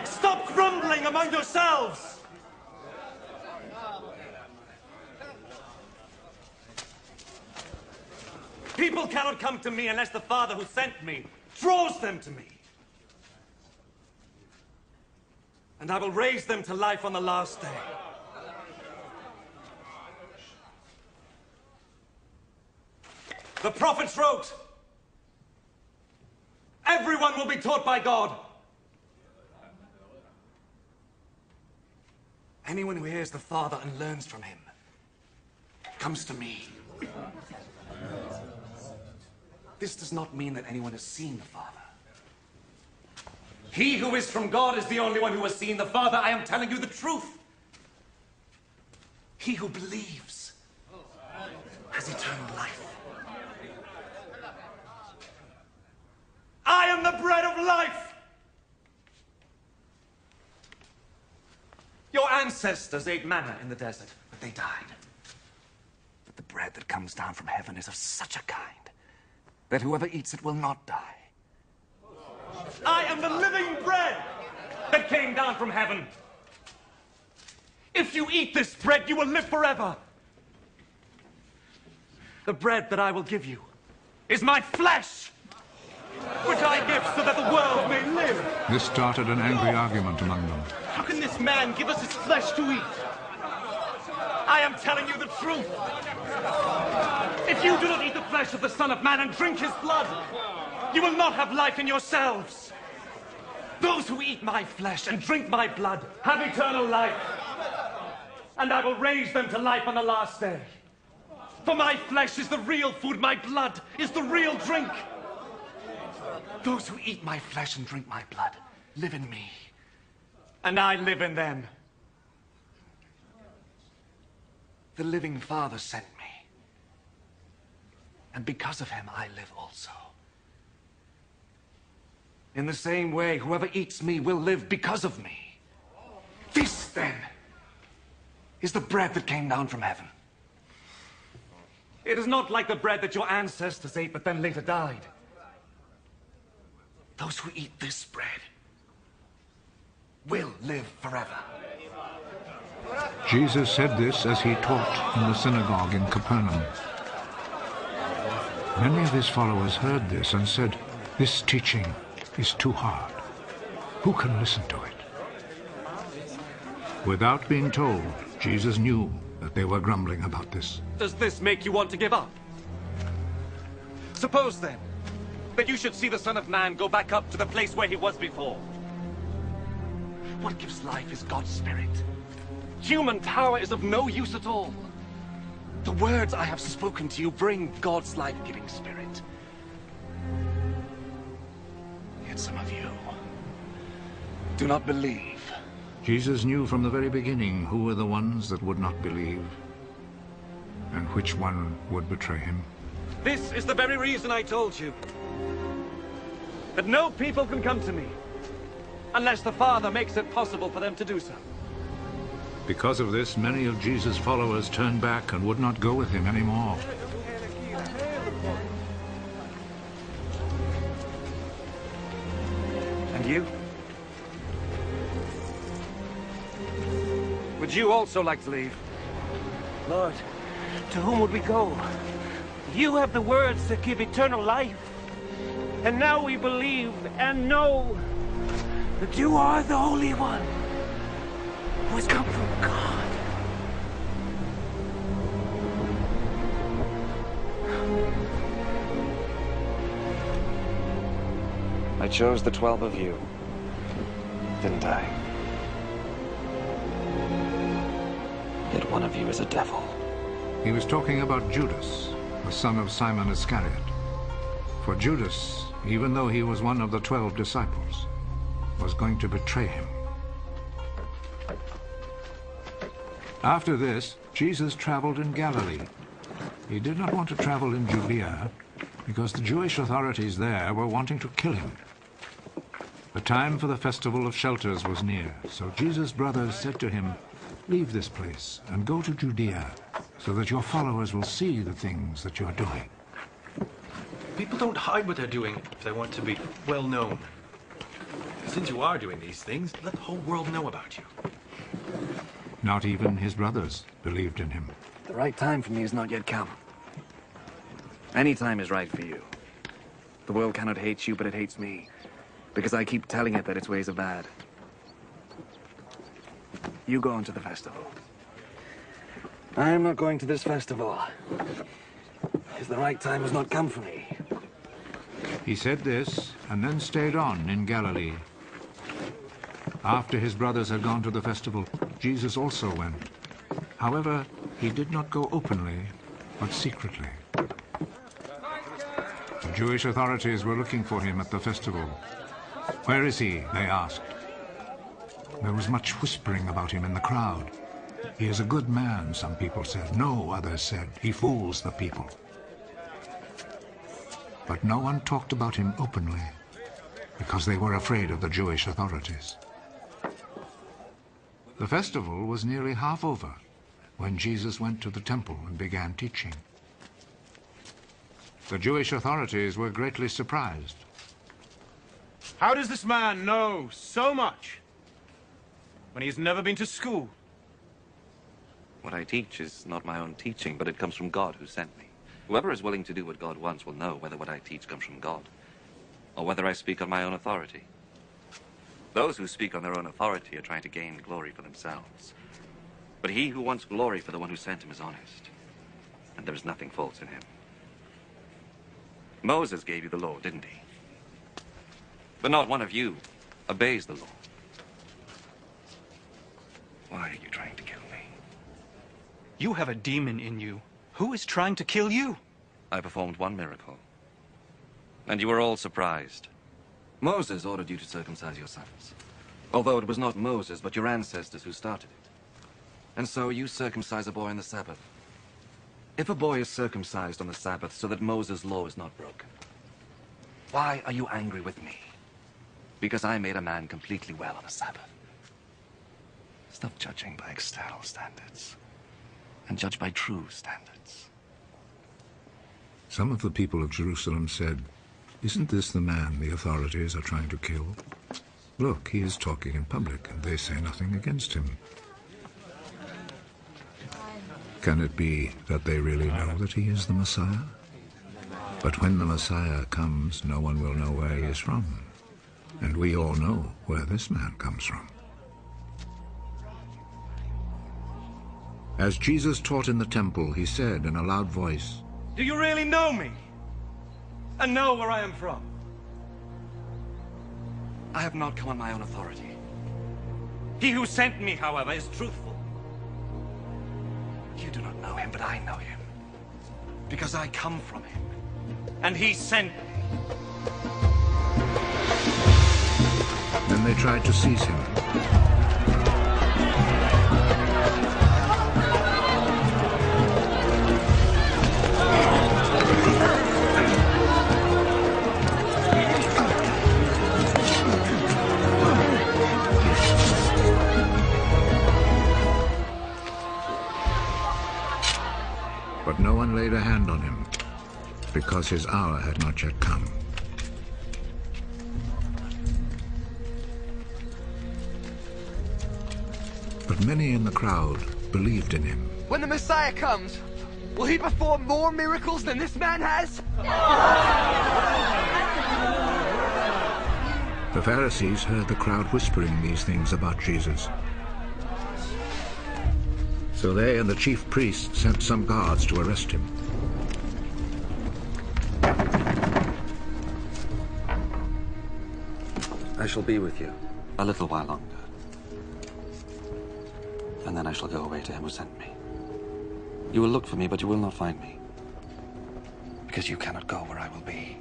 Stop grumbling among yourselves! People cannot come to me unless the Father who sent me draws them to me. And I will raise them to life on the last day. The prophets wrote, "Everyone will be taught by God." Anyone who hears the Father and learns from him comes to me. This does not mean that anyone has seen the Father. He who is from God is the only one who has seen the Father. I am telling you the truth. He who believes has eternal life. I am the bread of life! Your ancestors ate manna in the desert, but they died. But the bread that comes down from heaven is of such a kind that whoever eats it will not die. I am the living bread that came down from heaven. If you eat this bread, you will live forever. The bread that I will give you is my flesh, which I give so that the world may live. This started an angry argument among them. How can this man give us his flesh to eat? I am telling you the truth. If you do not eat the flesh of the Son of Man and drink his blood, you will not have life in yourselves. Those who eat my flesh and drink my blood have eternal life, and I will raise them to life on the last day. For my flesh is the real food, my blood is the real drink. Those who eat my flesh and drink my blood live in me, and I live in them. The living Father sent me, and because of him I live also. In the same way, whoever eats me will live because of me. This, then, is the bread that came down from heaven. It is not like the bread that your ancestors ate but then later died. Those who eat this bread will live forever. Jesus said this as he taught in the synagogue in Capernaum. Many of his followers heard this and said, "This teaching is too hard. Who can listen to it?" Without being told, Jesus knew that they were grumbling about this. Does this make you want to give up? Suppose, then, that you should see the Son of Man go back up to the place where he was before. What gives life is God's Spirit. Human power is of no use at all. The words I have spoken to you bring God's life-giving Spirit. Yet some of you do not believe. Jesus knew from the very beginning who were the ones that would not believe, and which one would betray him. This is the very reason I told you that no people can come to me unless the Father makes it possible for them to do so. Because of this, many of Jesus' followers turned back and would not go with him anymore. And you? Would you also like to leave? Lord, to whom would we go? You have the words that give eternal life. And now we believe and know that you are the Holy One who has come from God. I chose the 12 of you, didn't I? Yet one of you is a devil. He was talking about Judas, the son of Simon Iscariot. For Judas, even though he was one of the 12 disciples, was going to betray him. After this, Jesus traveled in Galilee. He did not want to travel in Judea because the Jewish authorities there were wanting to kill him. The time for the Festival of Shelters was near, so Jesus' brothers said to him, "Leave this place and go to Judea, so that your followers will see the things that you are doing." People don't hide what they're doing if they want to be well known. Since you are doing these things, let the whole world know about you. Not even his brothers believed in him. The right time for me has not yet come. Any time is right for you. The world cannot hate you, but it hates me, because I keep telling it that its ways are bad. You go on to the festival. I am not going to this festival, because the right time has not come for me. He said this, and then stayed on in Galilee. After his brothers had gone to the festival, Jesus also went. However, he did not go openly, but secretly. The Jewish authorities were looking for him at the festival. "Where is he?" they asked. There was much whispering about him in the crowd. He is a good man, some people said. No, others said. He fools the people. But no one talked about him openly, because they were afraid of the Jewish authorities. The festival was nearly half over when Jesus went to the temple and began teaching. The Jewish authorities were greatly surprised. How does this man know so much when he has never been to school? What I teach is not my own teaching, but it comes from God who sent me. Whoever is willing to do what God wants will know whether what I teach comes from God, or whether I speak on my own authority. Those who speak on their own authority are trying to gain glory for themselves. But he who wants glory for the one who sent him is honest, and there is nothing false in him. Moses gave you the law, didn't he? But not one of you obeys the law. Why are you trying to kill me? You have a demon in you. Who is trying to kill you? I performed one miracle, and you were all surprised. Moses ordered you to circumcise your sons, although it was not Moses, but your ancestors who started it. And so you circumcise a boy on the Sabbath. If a boy is circumcised on the Sabbath so that Moses' law is not broken, why are you angry with me? Because I made a man completely well on a Sabbath. Stop judging by external standards, and judge by true standards. Some of the people of Jerusalem said, "Isn't this the man the authorities are trying to kill? Look, he is talking in public, and they say nothing against him." Can it be that they really know that he is the Messiah? But when the Messiah comes, no one will know where he is from. And we all know where this man comes from. As Jesus taught in the temple, he said in a loud voice, Do you really know me? And know where I am from? I have not come on my own authority. He who sent me, however, is truthful. You do not know him, but I know him. Because I come from him. And he sent me. Then they tried to seize him. But no one laid a hand on him, because his hour had not yet come. But many in the crowd believed in him. When the Messiah comes, will he perform more miracles than this man has? The Pharisees heard the crowd whispering these things about Jesus. So they and the chief priests sent some guards to arrest him. I shall be with you a little while longer. And then I shall go away to him who sent me. You will look for me, but you will not find me. Because you cannot go where I will be.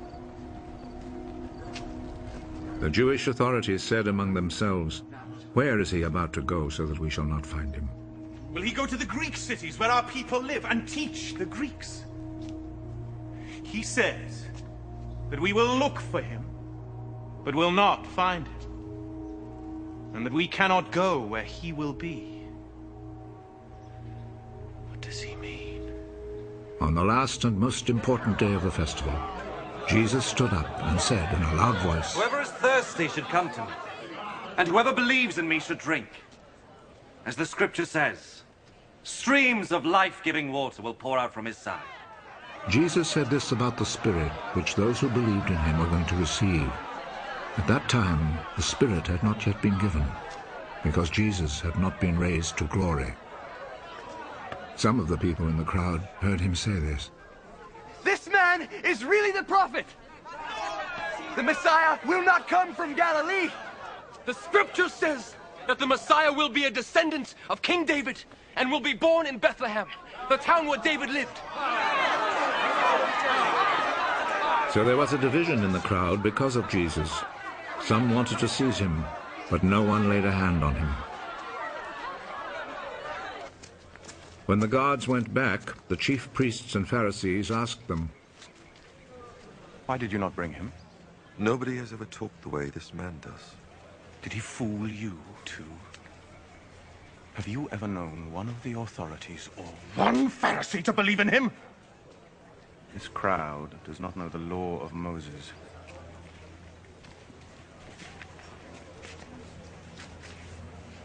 The Jewish authorities said among themselves, "Where is he about to go so that we shall not find him?" Will he go to the Greek cities where our people live and teach the Greeks? He says that we will look for him, but will not find him. And that we cannot go where he will be. What does he mean? On the last and most important day of the festival, Jesus stood up and said in a loud voice, Whoever is thirsty should come to me, and whoever believes in me should drink. As the scripture says, streams of life-giving water will pour out from his side. Jesus said this about the Spirit, which those who believed in him were going to receive. At that time, the Spirit had not yet been given, because Jesus had not been raised to glory. Some of the people in the crowd heard him say this. This man is really the prophet! The Messiah will not come from Galilee! The scripture says that the Messiah will be a descendant of King David and will be born in Bethlehem, the town where David lived. So there was a division in the crowd because of Jesus. Some wanted to seize him, but no one laid a hand on him. When the guards went back, the chief priests and Pharisees asked them, "Why did you not bring him?" Nobody has ever talked the way this man does. Did he fool you, too? Have you ever known one of the authorities or one Pharisee to believe in him? This crowd does not know the law of Moses.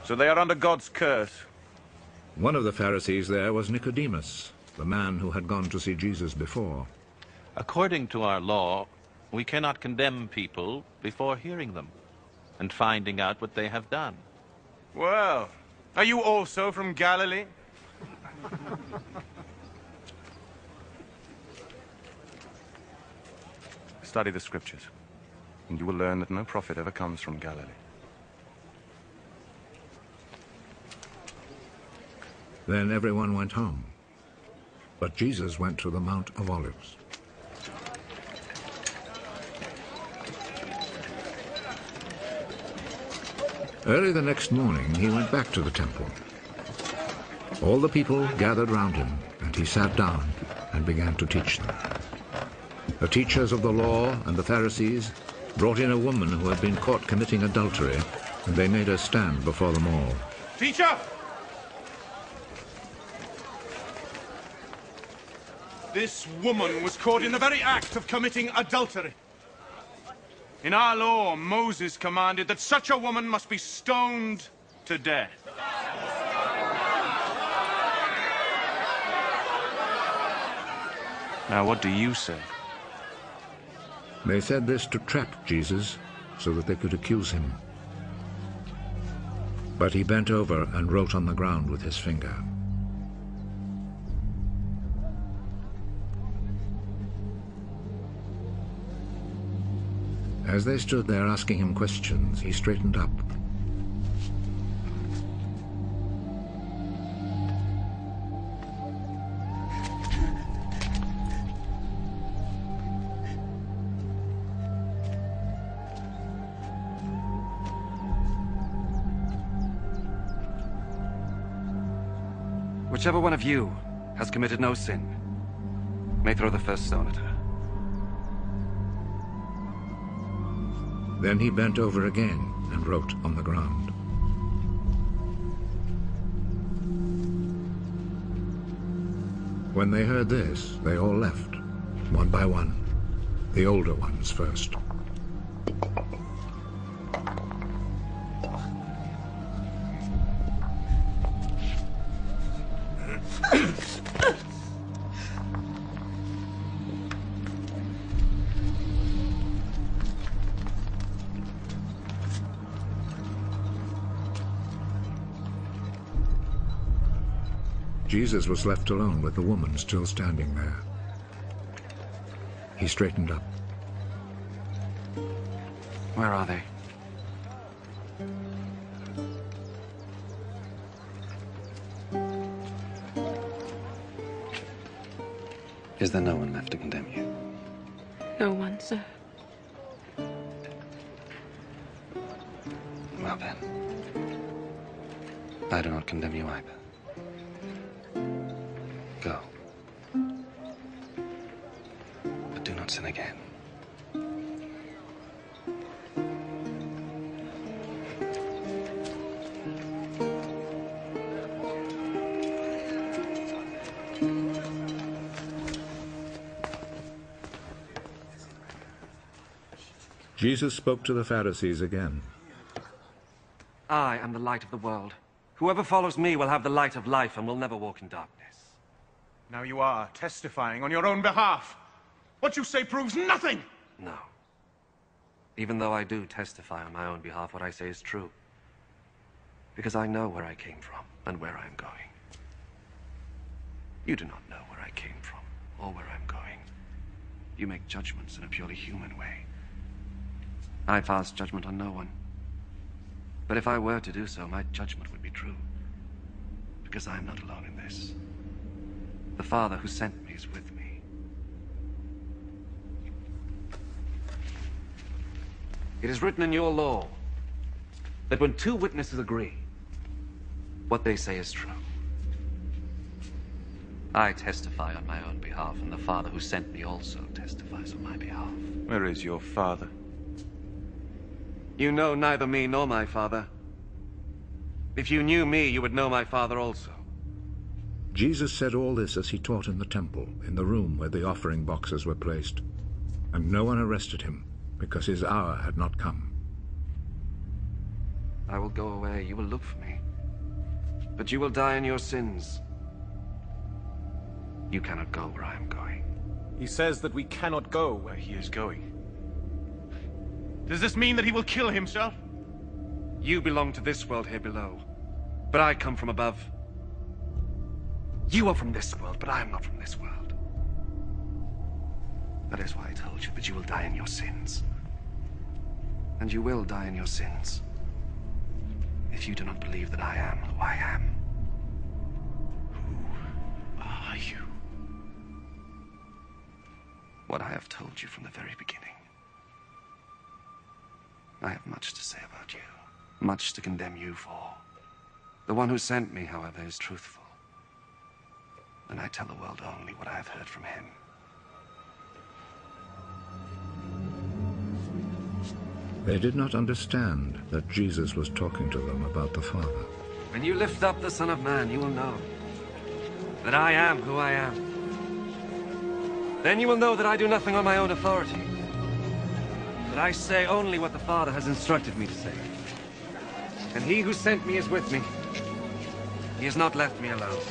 So they are under God's curse. One of the Pharisees there was Nicodemus, the man who had gone to see Jesus before. According to our law, we cannot condemn people before hearing them and finding out what they have done. Well, are you also from Galilee? Study the scriptures, and you will learn that no prophet ever comes from Galilee. Then everyone went home, but Jesus went to the Mount of Olives. Early the next morning, he went back to the temple. All the people gathered round him, and he sat down and began to teach them. The teachers of the law and the Pharisees brought in a woman who had been caught committing adultery, and they made her stand before them all. Teacher! This woman was caught in the very act of committing adultery. In our law, Moses commanded that such a woman must be stoned to death. Now, what do you say? They said this to trap Jesus, so that they could accuse him. But he bent over and wrote on the ground with his finger. As they stood there asking him questions, he straightened up. Whichever one of you has committed no sin may throw the first stone at her. Then he bent over again and wrote on the ground. When they heard this, they all left, one by one, the older ones first. Jesus was left alone with the woman still standing there. He straightened up. Where are they? Is there no one left to condemn you? No one, sir. Well then, I do not condemn you either. Go. But do not sin again. Jesus spoke to the Pharisees again. I am the light of the world. Whoever follows me will have the light of life and will never walk in darkness. Now you are testifying on your own behalf. What you say proves nothing! No. Even though I do testify on my own behalf, what I say is true. Because I know where I came from and where I'm going. You do not know where I came from or where I'm going. You make judgments in a purely human way. I pass judgment on no one. But if I were to do so, my judgment would be true. Because I am not alone in this. The Father who sent me is with me. It is written in your law that when two witnesses agree, what they say is true. I testify on my own behalf, and the Father who sent me also testifies on my behalf. Where is your father? You know neither me nor my Father. If you knew me, you would know my Father also. Jesus said all this as he taught in the temple, in the room where the offering boxes were placed. And no one arrested him, because his hour had not come. I will go away, you will look for me. But you will die in your sins. You cannot go where I am going. He says that we cannot go where he is going. Does this mean that he will kill himself? You belong to this world here below, but I come from above. You are from this world, but I am not from this world. That is why I told you that you will die in your sins. And you will die in your sins if you do not believe that I am who I am. Who are you? What I have told you from the very beginning. I have much to say about you, much to condemn you for. The one who sent me, however, is truthful. And I tell the world only what I have heard from him. They did not understand that Jesus was talking to them about the Father. When you lift up the Son of Man, you will know that I am who I am. Then you will know that I do nothing on my own authority. That I say only what the Father has instructed me to say. And he who sent me is with me. He has not left me alone.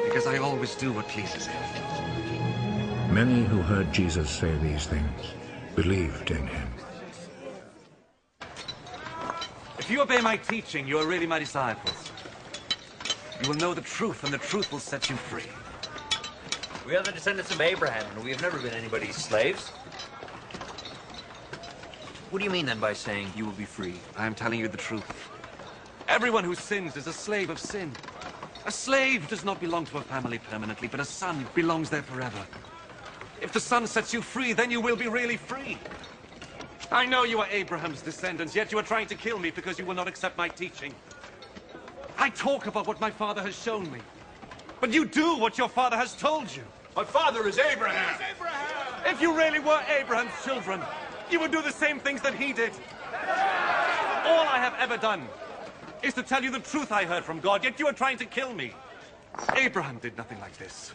Because I always do what pleases him. Many who heard Jesus say these things believed in him. If you obey my teaching, you are really my disciples. You will know the truth, and the truth will set you free. We are the descendants of Abraham, and we have never been anybody's slaves. What do you mean, then, by saying you will be free? I am telling you the truth. Everyone who sins is a slave of sin. A slave does not belong to a family permanently, but a son belongs there forever. If the son sets you free, then you will be really free. I know you are Abraham's descendants, yet you are trying to kill me because you will not accept my teaching. I talk about what my father has shown me. But you do what your father has told you. My father is Abraham. If you really were Abraham's children, you would do the same things that he did. All I have ever done is to tell you the truth I heard from God, yet you are trying to kill me. Abraham did nothing like this.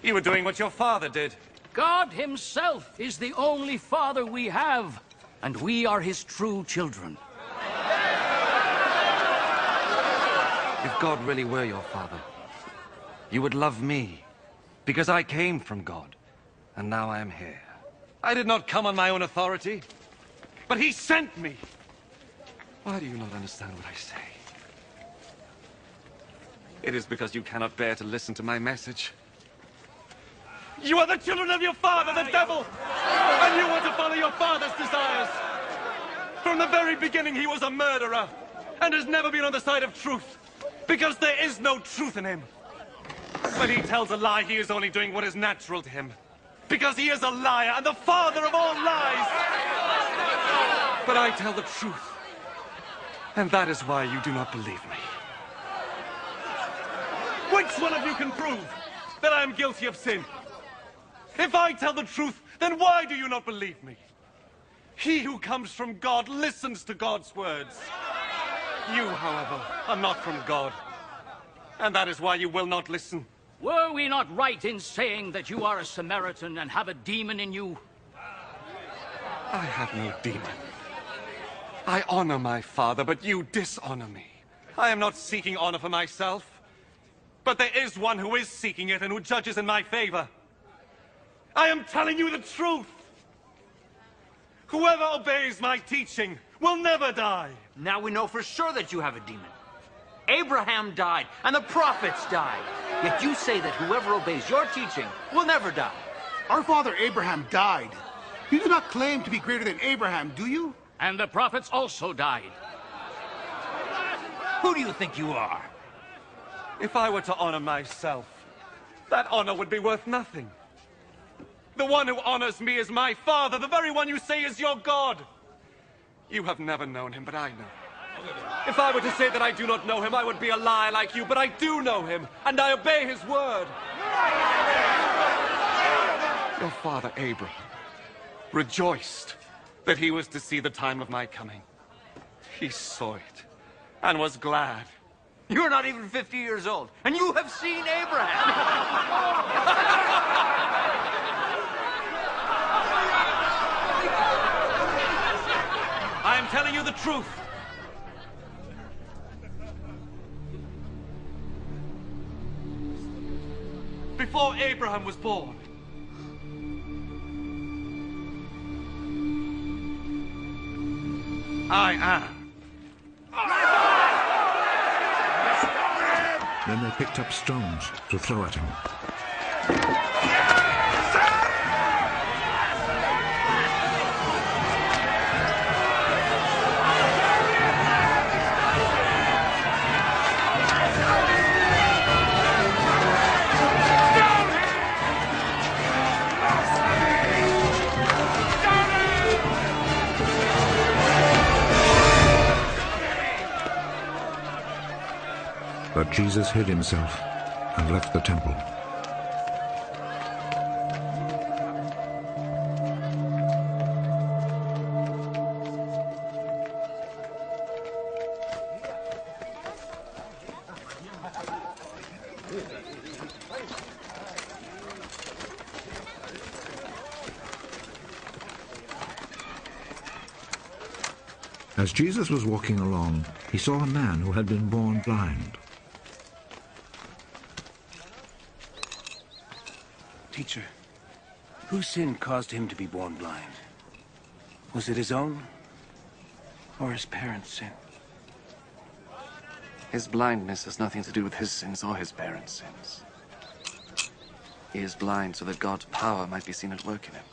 You were doing what your father did. God himself is the only father we have, and we are his true children. If God really were your father, you would love me, because I came from God, and now I am here. I did not come on my own authority, but he sent me. Why do you not understand what I say? It is because you cannot bear to listen to my message. You are the children of your father, the devil! And you want to follow your father's desires! From the very beginning, he was a murderer, and has never been on the side of truth, because there is no truth in him. When he tells a lie, he is only doing what is natural to him, because he is a liar and the father of all lies! But I tell the truth, and that is why you do not believe me. Which one of you can prove that I am guilty of sin? If I tell the truth, then why do you not believe me? He who comes from God listens to God's words. You, however, are not from God. And that is why you will not listen. Were we not right in saying that you are a Samaritan and have a demon in you? I have no demon. I honor my father, but you dishonor me. I am not seeking honor for myself, but there is one who is seeking it and who judges in my favor. I am telling you the truth. Whoever obeys my teaching will never die. Now we know for sure that you have a demon. Abraham died, and the prophets died. Yet you say that whoever obeys your teaching will never die. Our father Abraham died. You do not claim to be greater than Abraham, do you? And the prophets also died. Who do you think you are? If I were to honor myself, that honor would be worth nothing. The one who honors me is my father, the very one you say is your God. You have never known him, but I know. If I were to say that I do not know him, I would be a liar like you, but I do know him, and I obey his word. Your father, Abraham, rejoiced that he was to see the time of my coming. He saw it, and was glad. You're not even 50 years old, and you have seen Abraham. I am telling you the truth. Before Abraham was born, I am. Then they picked up stones to throw at him. But Jesus hid himself and left the temple. As Jesus was walking along, he saw a man who had been born blind. Teacher, whose sin caused him to be born blind? Was it his own, or his parents' sin? His blindness has nothing to do with his sins or his parents' sins. He is blind so that God's power might be seen at work in him.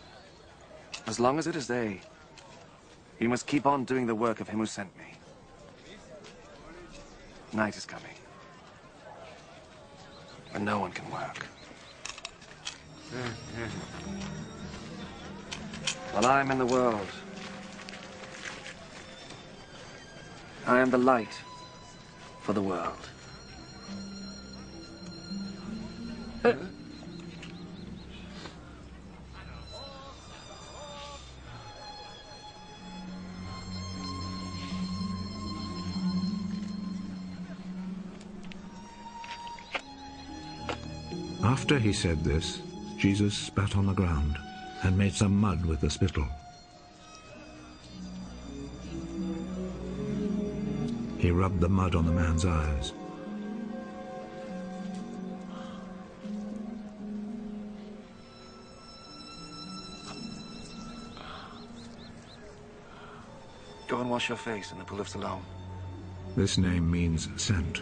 As long as it is day, he must keep on doing the work of him who sent me. Night is coming, and no one can work. While I am in the world, I am the light for the world. After he said this, Jesus spat on the ground and made some mud with the spittle. He rubbed the mud on the man's eyes. Go and wash your face in the pool of Siloam. This name means sent.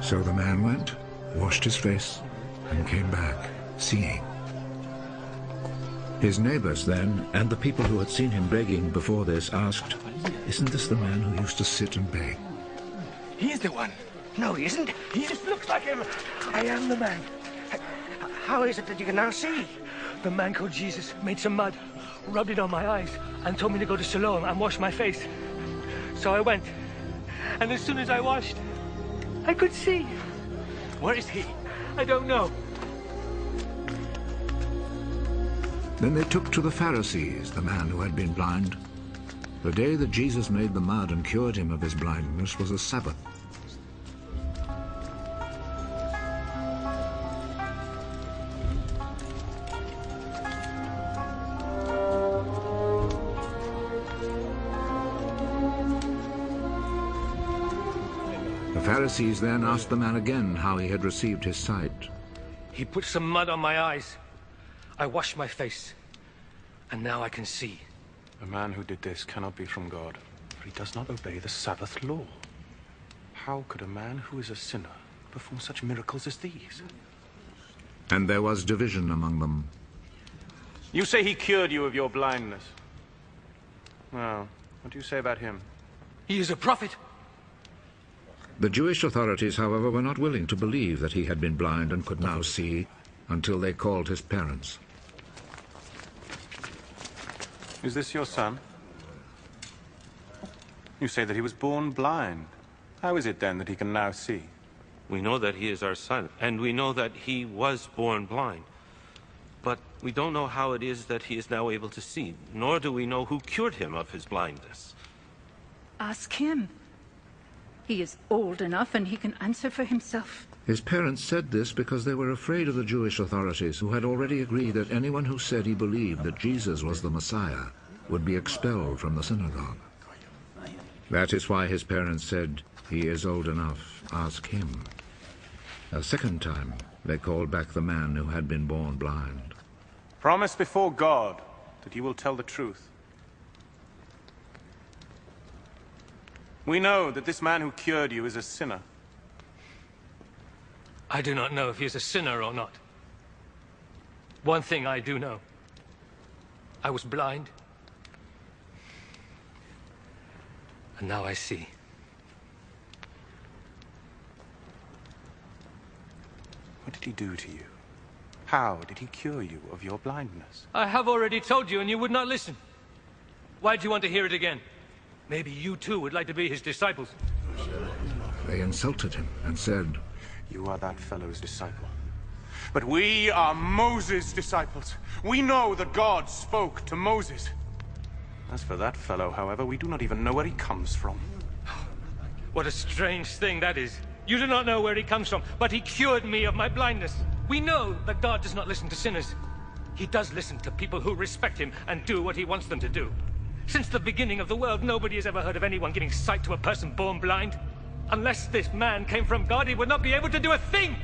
So the man went, washed his face, and came back, seeing. His neighbors then, and the people who had seen him begging before this, asked, "Isn't this the man who used to sit and beg?" He's the one. No, he isn't. He just looks like him. I am the man. How is it that you can now see? The man called Jesus made some mud, rubbed it on my eyes, and told me to go to Siloam and wash my face. So I went. And as soon as I washed, I could see. Where is he? I don't know. Then they took to the Pharisees the man who had been blind. The day that Jesus made the mud and cured him of his blindness was a Sabbath. The Pharisees then asked the man again how he had received his sight. He put some mud on my eyes. I washed my face, and now I can see. The man who did this cannot be from God, for he does not obey the Sabbath law. How could a man who is a sinner perform such miracles as these? And there was division among them. You say he cured you of your blindness. Well, what do you say about him? He is a prophet. The Jewish authorities, however, were not willing to believe that he had been blind and could now see, until they called his parents. Is this your son? You say that he was born blind. How is it then that he can now see? We know that he is our son, and we know that he was born blind. But we don't know how it is that he is now able to see, nor do we know who cured him of his blindness. Ask him. He is old enough and he can answer for himself. His parents said this because they were afraid of the Jewish authorities, who had already agreed that anyone who said he believed that Jesus was the Messiah would be expelled from the synagogue. That is why his parents said, "He is old enough, ask him." A second time, they called back the man who had been born blind. Promise before God that you will tell the truth. We know that this man who cured you is a sinner. I do not know if he is a sinner or not. One thing I do know. I was blind. And now I see. What did he do to you? How did he cure you of your blindness? I have already told you and you would not listen. Why do you want to hear it again? Maybe you too would like to be his disciples. They insulted him and said, "You are that fellow's disciple. But we are Moses' disciples. We know that God spoke to Moses. As for that fellow, however, we do not even know where he comes from." What a strange thing that is. You do not know where he comes from, but he cured me of my blindness. We know that God does not listen to sinners. He does listen to people who respect him and do what he wants them to do. Since the beginning of the world, nobody has ever heard of anyone giving sight to a person born blind. Unless this man came from God, he would not be able to do a thing.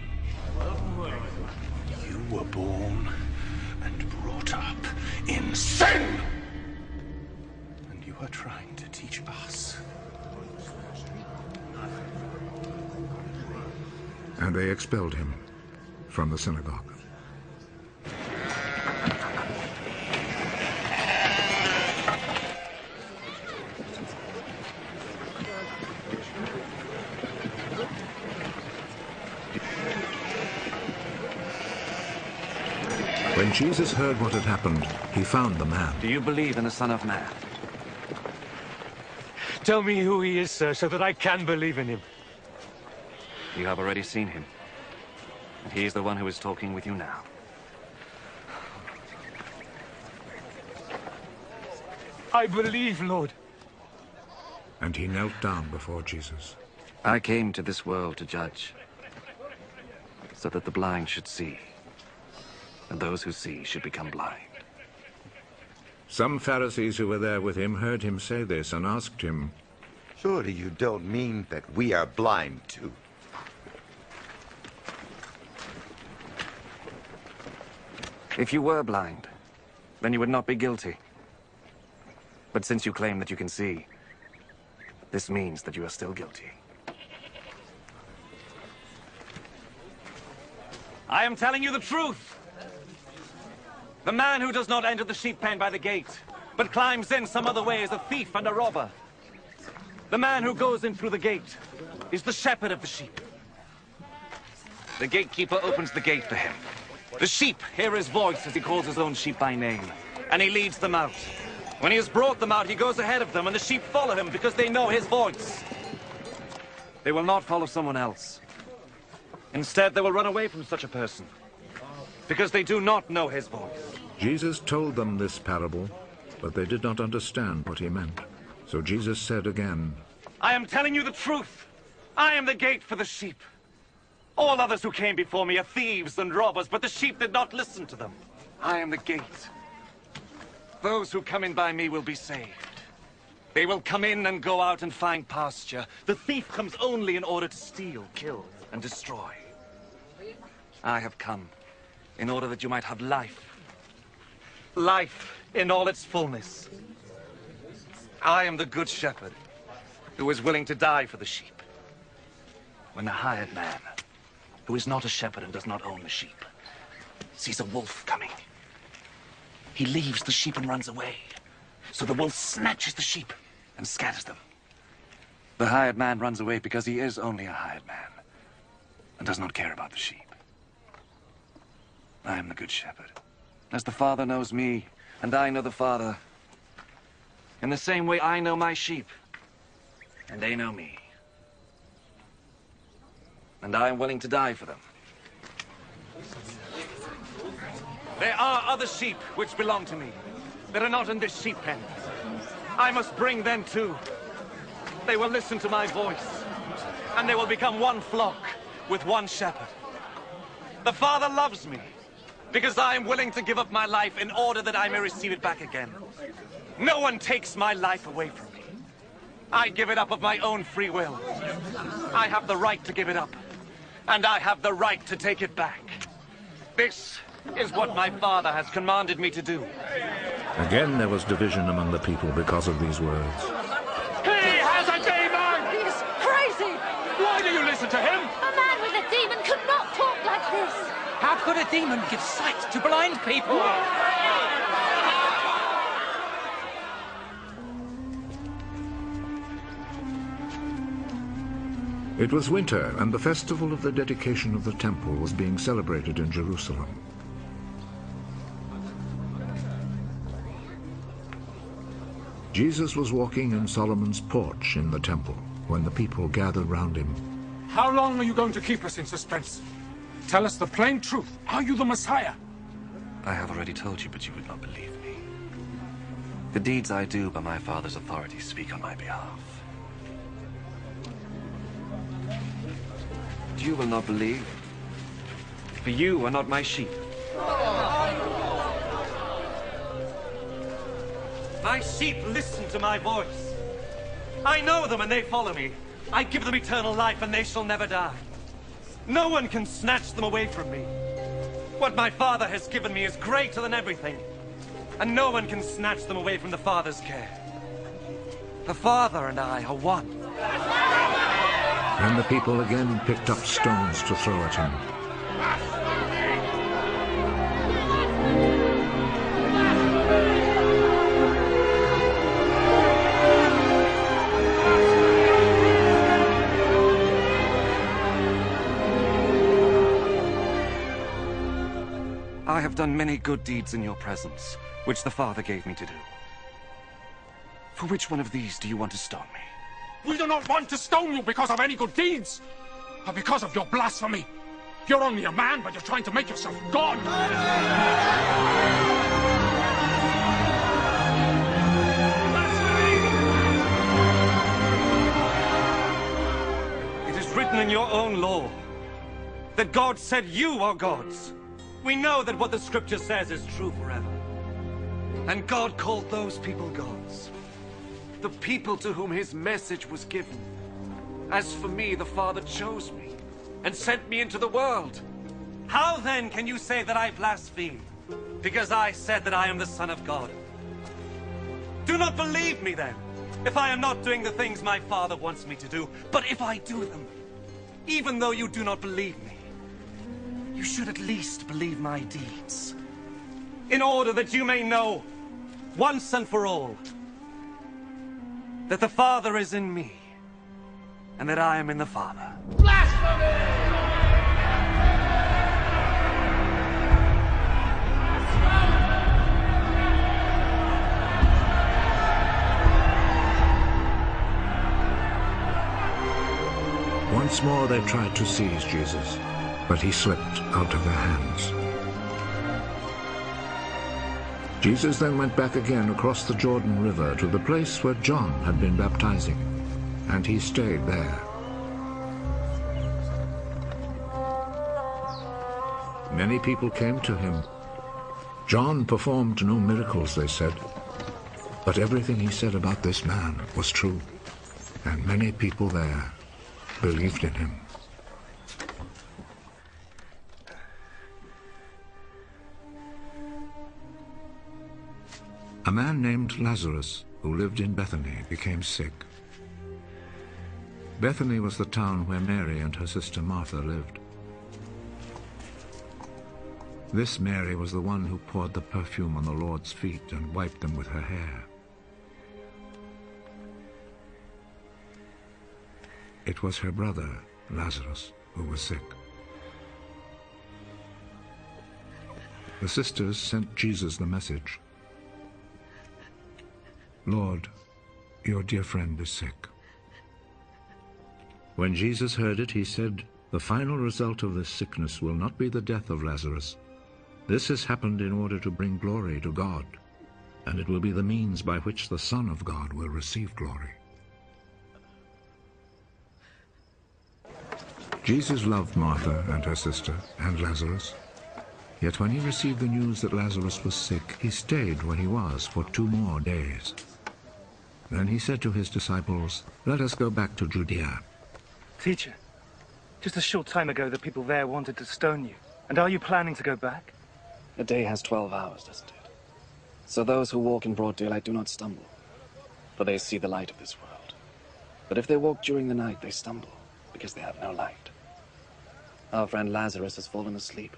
You were born and brought up in sin! And you are trying to teach us. And they expelled him from the synagogue. When Jesus heard what had happened, he found the man. Do you believe in the Son of Man? Tell me who he is, sir, so that I can believe in him. You have already seen him. And he is the one who is talking with you now. I believe, Lord. And he knelt down before Jesus. I came to this world to judge, so that the blind should see, and those who see should become blind. Some Pharisees who were there with him heard him say this and asked him, "Surely you don't mean that we are blind too?" If you were blind, then you would not be guilty. But since you claim that you can see, this means that you are still guilty. I am telling you the truth. The man who does not enter the sheep pen by the gate, but climbs in some other way is a thief and a robber. The man who goes in through the gate is the shepherd of the sheep. The gatekeeper opens the gate for him. The sheep hear his voice as he calls his own sheep by name, and he leads them out. When he has brought them out, he goes ahead of them, and the sheep follow him because they know his voice. They will not follow someone else. Instead, they will run away from such a person, because they do not know his voice. Jesus told them this parable, but they did not understand what he meant. So Jesus said again, I am telling you the truth. I am the gate for the sheep. All others who came before me are thieves and robbers, but the sheep did not listen to them. I am the gate. Those who come in by me will be saved. They will come in and go out and find pasture. The thief comes only in order to steal, kill, and destroy. I have come in order that you might have life. Life in all its fullness. I am the good shepherd who is willing to die for the sheep. When the hired man, who is not a shepherd and does not own the sheep, sees a wolf coming, he leaves the sheep and runs away. So the wolf snatches the sheep and scatters them. The hired man runs away because he is only a hired man and does not care about the sheep. I am the good shepherd. As the Father knows me, and I know the Father, in the same way I know my sheep, and they know me. And I am willing to die for them. There are other sheep which belong to me that are not in this sheep pen. I must bring them too. They will listen to my voice, and they will become one flock with one shepherd. The Father loves me because I am willing to give up my life in order that I may receive it back again. No one takes my life away from me. I give it up of my own free will. I have the right to give it up, and I have the right to take it back. This is what my Father has commanded me to do. Again there was division among the people because of these words. He has a demon! He's crazy! Why do you listen to him? A man with a demon could not talk like this! How could a demon give sight to blind people? It was winter, and the festival of the dedication of the temple was being celebrated in Jerusalem. Jesus was walking in Solomon's porch in the temple when the people gathered round him. How long are you going to keep us in suspense? Tell us the plain truth. Are you the Messiah? I have already told you, but you would not believe me. The deeds I do by my Father's authority speak on my behalf. You will not believe, for you are not my sheep. My sheep listen to my voice. I know them and they follow me. I give them eternal life and they shall never die. No one can snatch them away from me. What my Father has given me is greater than everything, and no one can snatch them away from the Father's care. The Father and I are one. And the people again picked up stones to throw at him. I have done many good deeds in your presence, which the Father gave me to do. For which one of these do you want to stone me? We do not want to stone you because of any good deeds, but because of your blasphemy. You're only a man, but you're trying to make yourself God. It is written in your own law that God said you are gods. We know that what the Scripture says is true forever. And God called those people gods, the people to whom his message was given. As for me, the Father chose me and sent me into the world. How then can you say that I blaspheme because I said that I am the Son of God? Do not believe me then, if I am not doing the things my Father wants me to do. But if I do them, even though you do not believe me, you should at least believe my deeds, in order that you may know, once and for all, that the Father is in me, and that I am in the Father. Once more they tried to seize Jesus, but he slipped out of their hands. Jesus then went back again across the Jordan River to the place where John had been baptizing, and he stayed there. Many people came to him. John performed no miracles, they said, but everything he said about this man was true, and many people there believed in him. A man named Lazarus, who lived in Bethany, became sick. Bethany was the town where Mary and her sister Martha lived. This Mary was the one who poured the perfume on the Lord's feet and wiped them with her hair. It was her brother, Lazarus, who was sick. The sisters sent Jesus the message, "Lord, your dear friend is sick." When Jesus heard it, he said, "The final result of this sickness will not be the death of Lazarus. This has happened in order to bring glory to God, and it will be the means by which the Son of God will receive glory." Jesus loved Martha and her sister and Lazarus. Yet when he received the news that Lazarus was sick, he stayed where he was for 2 more days. Then he said to his disciples, "Let us go back to Judea." Teacher, just a short time ago the people there wanted to stone you. And are you planning to go back? A day has 12 hours, doesn't it? So those who walk in broad daylight do not stumble, for they see the light of this world. But if they walk during the night, they stumble, because they have no light. Our friend Lazarus has fallen asleep,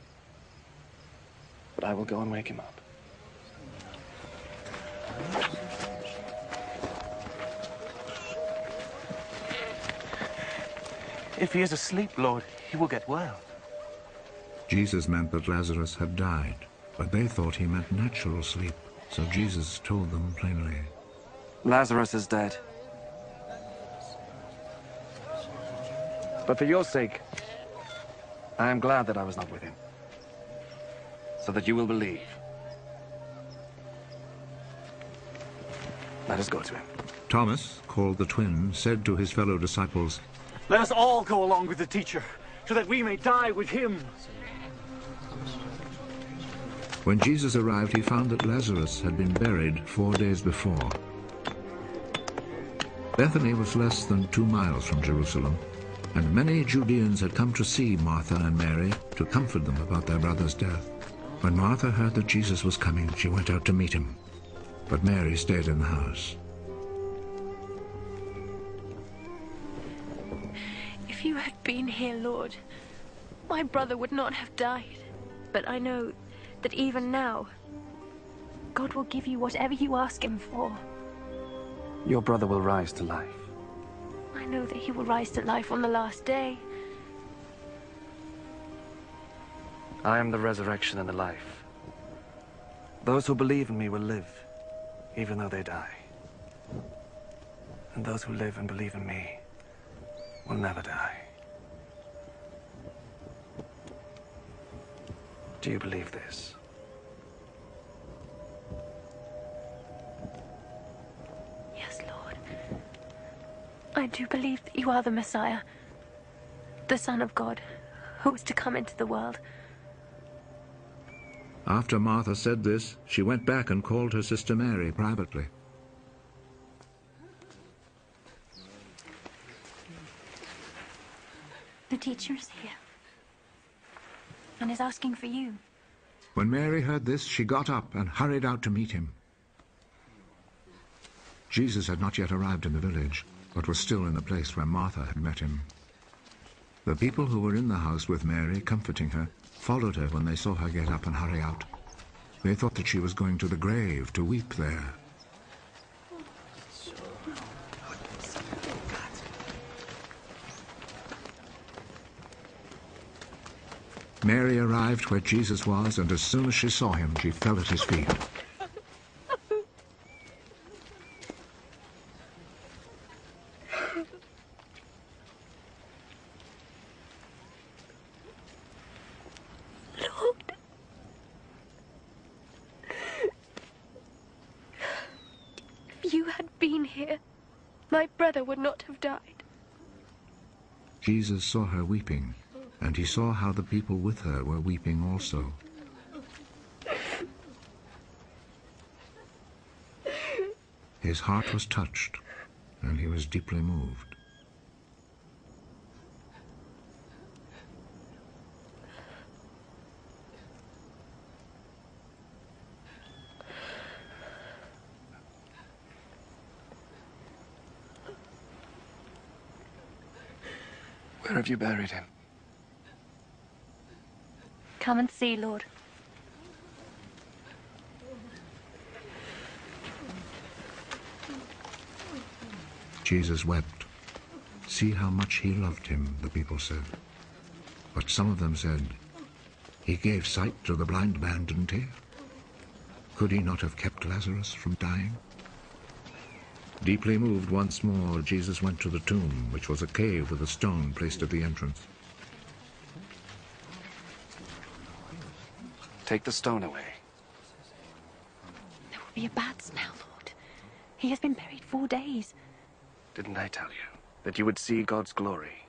but I will go and wake him up. If he is asleep, Lord, he will get well. Jesus meant that Lazarus had died, but they thought he meant natural sleep, so Jesus told them plainly, Lazarus is dead. But for your sake, I am glad that I was not with him, so that you will believe. Let us go to him. Thomas, called the twin, said to his fellow disciples, "Let us all go along with the teacher, so that we may die with him." When Jesus arrived, he found that Lazarus had been buried 4 days before. Bethany was less than 2 miles from Jerusalem, and many Judeans had come to see Martha and Mary to comfort them about their brother's death. When Martha heard that Jesus was coming, she went out to meet him, but Mary stayed in the house. If you had been here, Lord, my brother would not have died. But I know that even now, God will give you whatever you ask him for. Your brother will rise to life. I know that he will rise to life on the last day. I am the resurrection and the life. Those who believe in me will live, even though they die. And those who live and believe in me will never die. Do you believe this? Yes, Lord. I do believe that you are the Messiah, the Son of God, who was to come into the world. After Martha said this, she went back and called her sister Mary privately. The teacher is here and is asking for you. When Mary heard this, she got up and hurried out to meet him. Jesus had not yet arrived in the village, but was still in the place where Martha had met him. The people who were in the house with Mary, comforting her, followed her when they saw her get up and hurry out. They thought that she was going to the grave to weep there. Mary arrived where Jesus was, and as soon as she saw him, she fell at his feet. here, my brother would not have died. Jesus saw her weeping, and he saw how the people with her were weeping also. His heart was touched, and he was deeply moved. Where have you buried him? Come and see, Lord. Jesus wept. See how much he loved him, the people said. But some of them said, he gave sight to the blind man, didn't he? Could he not have kept Lazarus from dying? Deeply moved once more, Jesus went to the tomb, which was a cave with a stone placed at the entrance. Take the stone away. There will be a bad smell, Lord. He has been buried 4 days. Didn't I tell you that you would see God's glory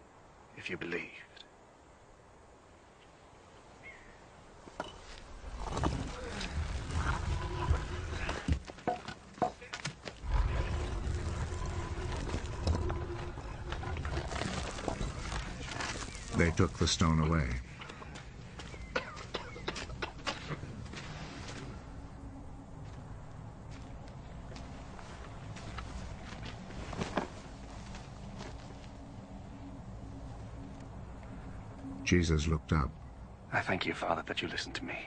if you believed? They took the stone away. Jesus looked up. I thank you, Father, that you listened to me.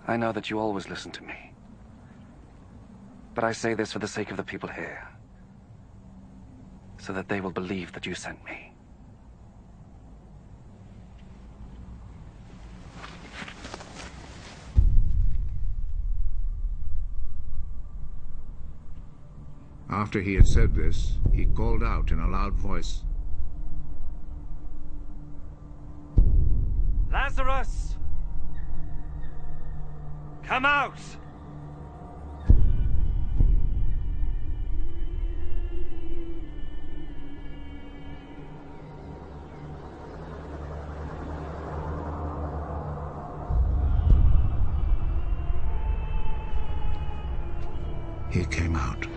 I know that you always listen to me. But I say this for the sake of the people here, so that they will believe that you sent me. After he had said this, he called out in a loud voice, Lazarus! Come out! He came out.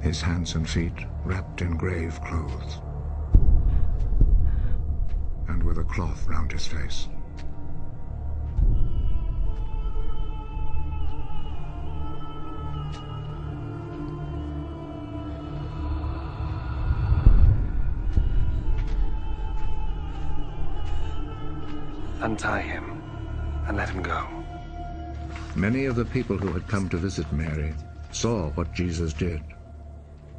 His hands and feet wrapped in grave clothes, and with a cloth round his face. Untie him and let him go. Many of the people who had come to visit Mary saw what Jesus did,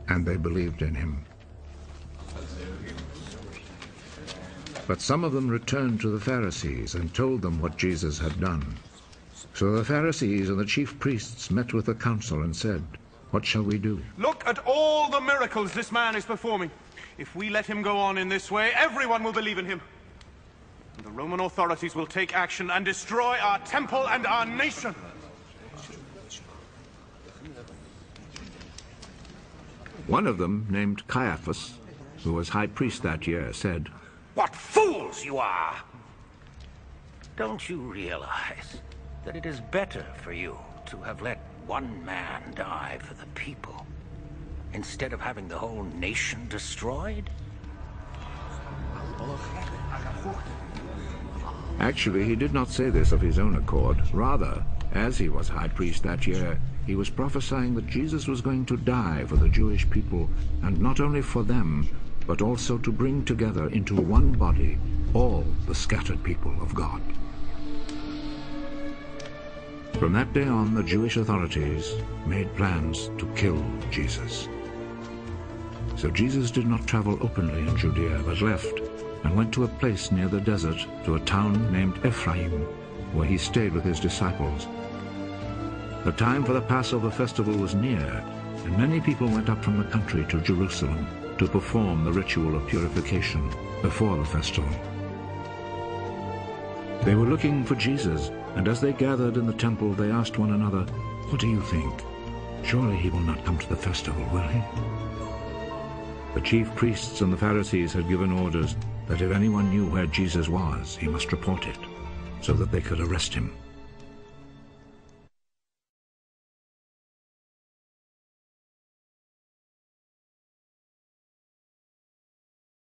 and they believed in him. But some of them returned to the Pharisees and told them what Jesus had done. So the Pharisees and the chief priests met with the council and said, "What shall we do?" Look at all the miracles this man is performing. If we let him go on in this way, everyone will believe in him. And the Roman authorities will take action and destroy our temple and our nation. One of them, named Caiaphas, who was high priest that year, said, What fools you are! Don't you realize that it is better for you to have let one man die for the people, instead of having the whole nation destroyed? Actually, he did not say this of his own accord. Rather, as he was high priest that year, he was prophesying that Jesus was going to die for the Jewish people, and not only for them, but also to bring together into one body all the scattered people of God. From that day on, the Jewish authorities made plans to kill Jesus. So Jesus did not travel openly in Judea, but left and went to a place near the desert, to a town named Ephraim, where he stayed with his disciples. The time for the Passover festival was near, and many people went up from the country to Jerusalem to perform the ritual of purification before the festival. They were looking for Jesus, and as they gathered in the temple, they asked one another, What do you think? Surely he will not come to the festival, will he? The chief priests and the Pharisees had given orders that if anyone knew where Jesus was, he must report it, so that they could arrest him.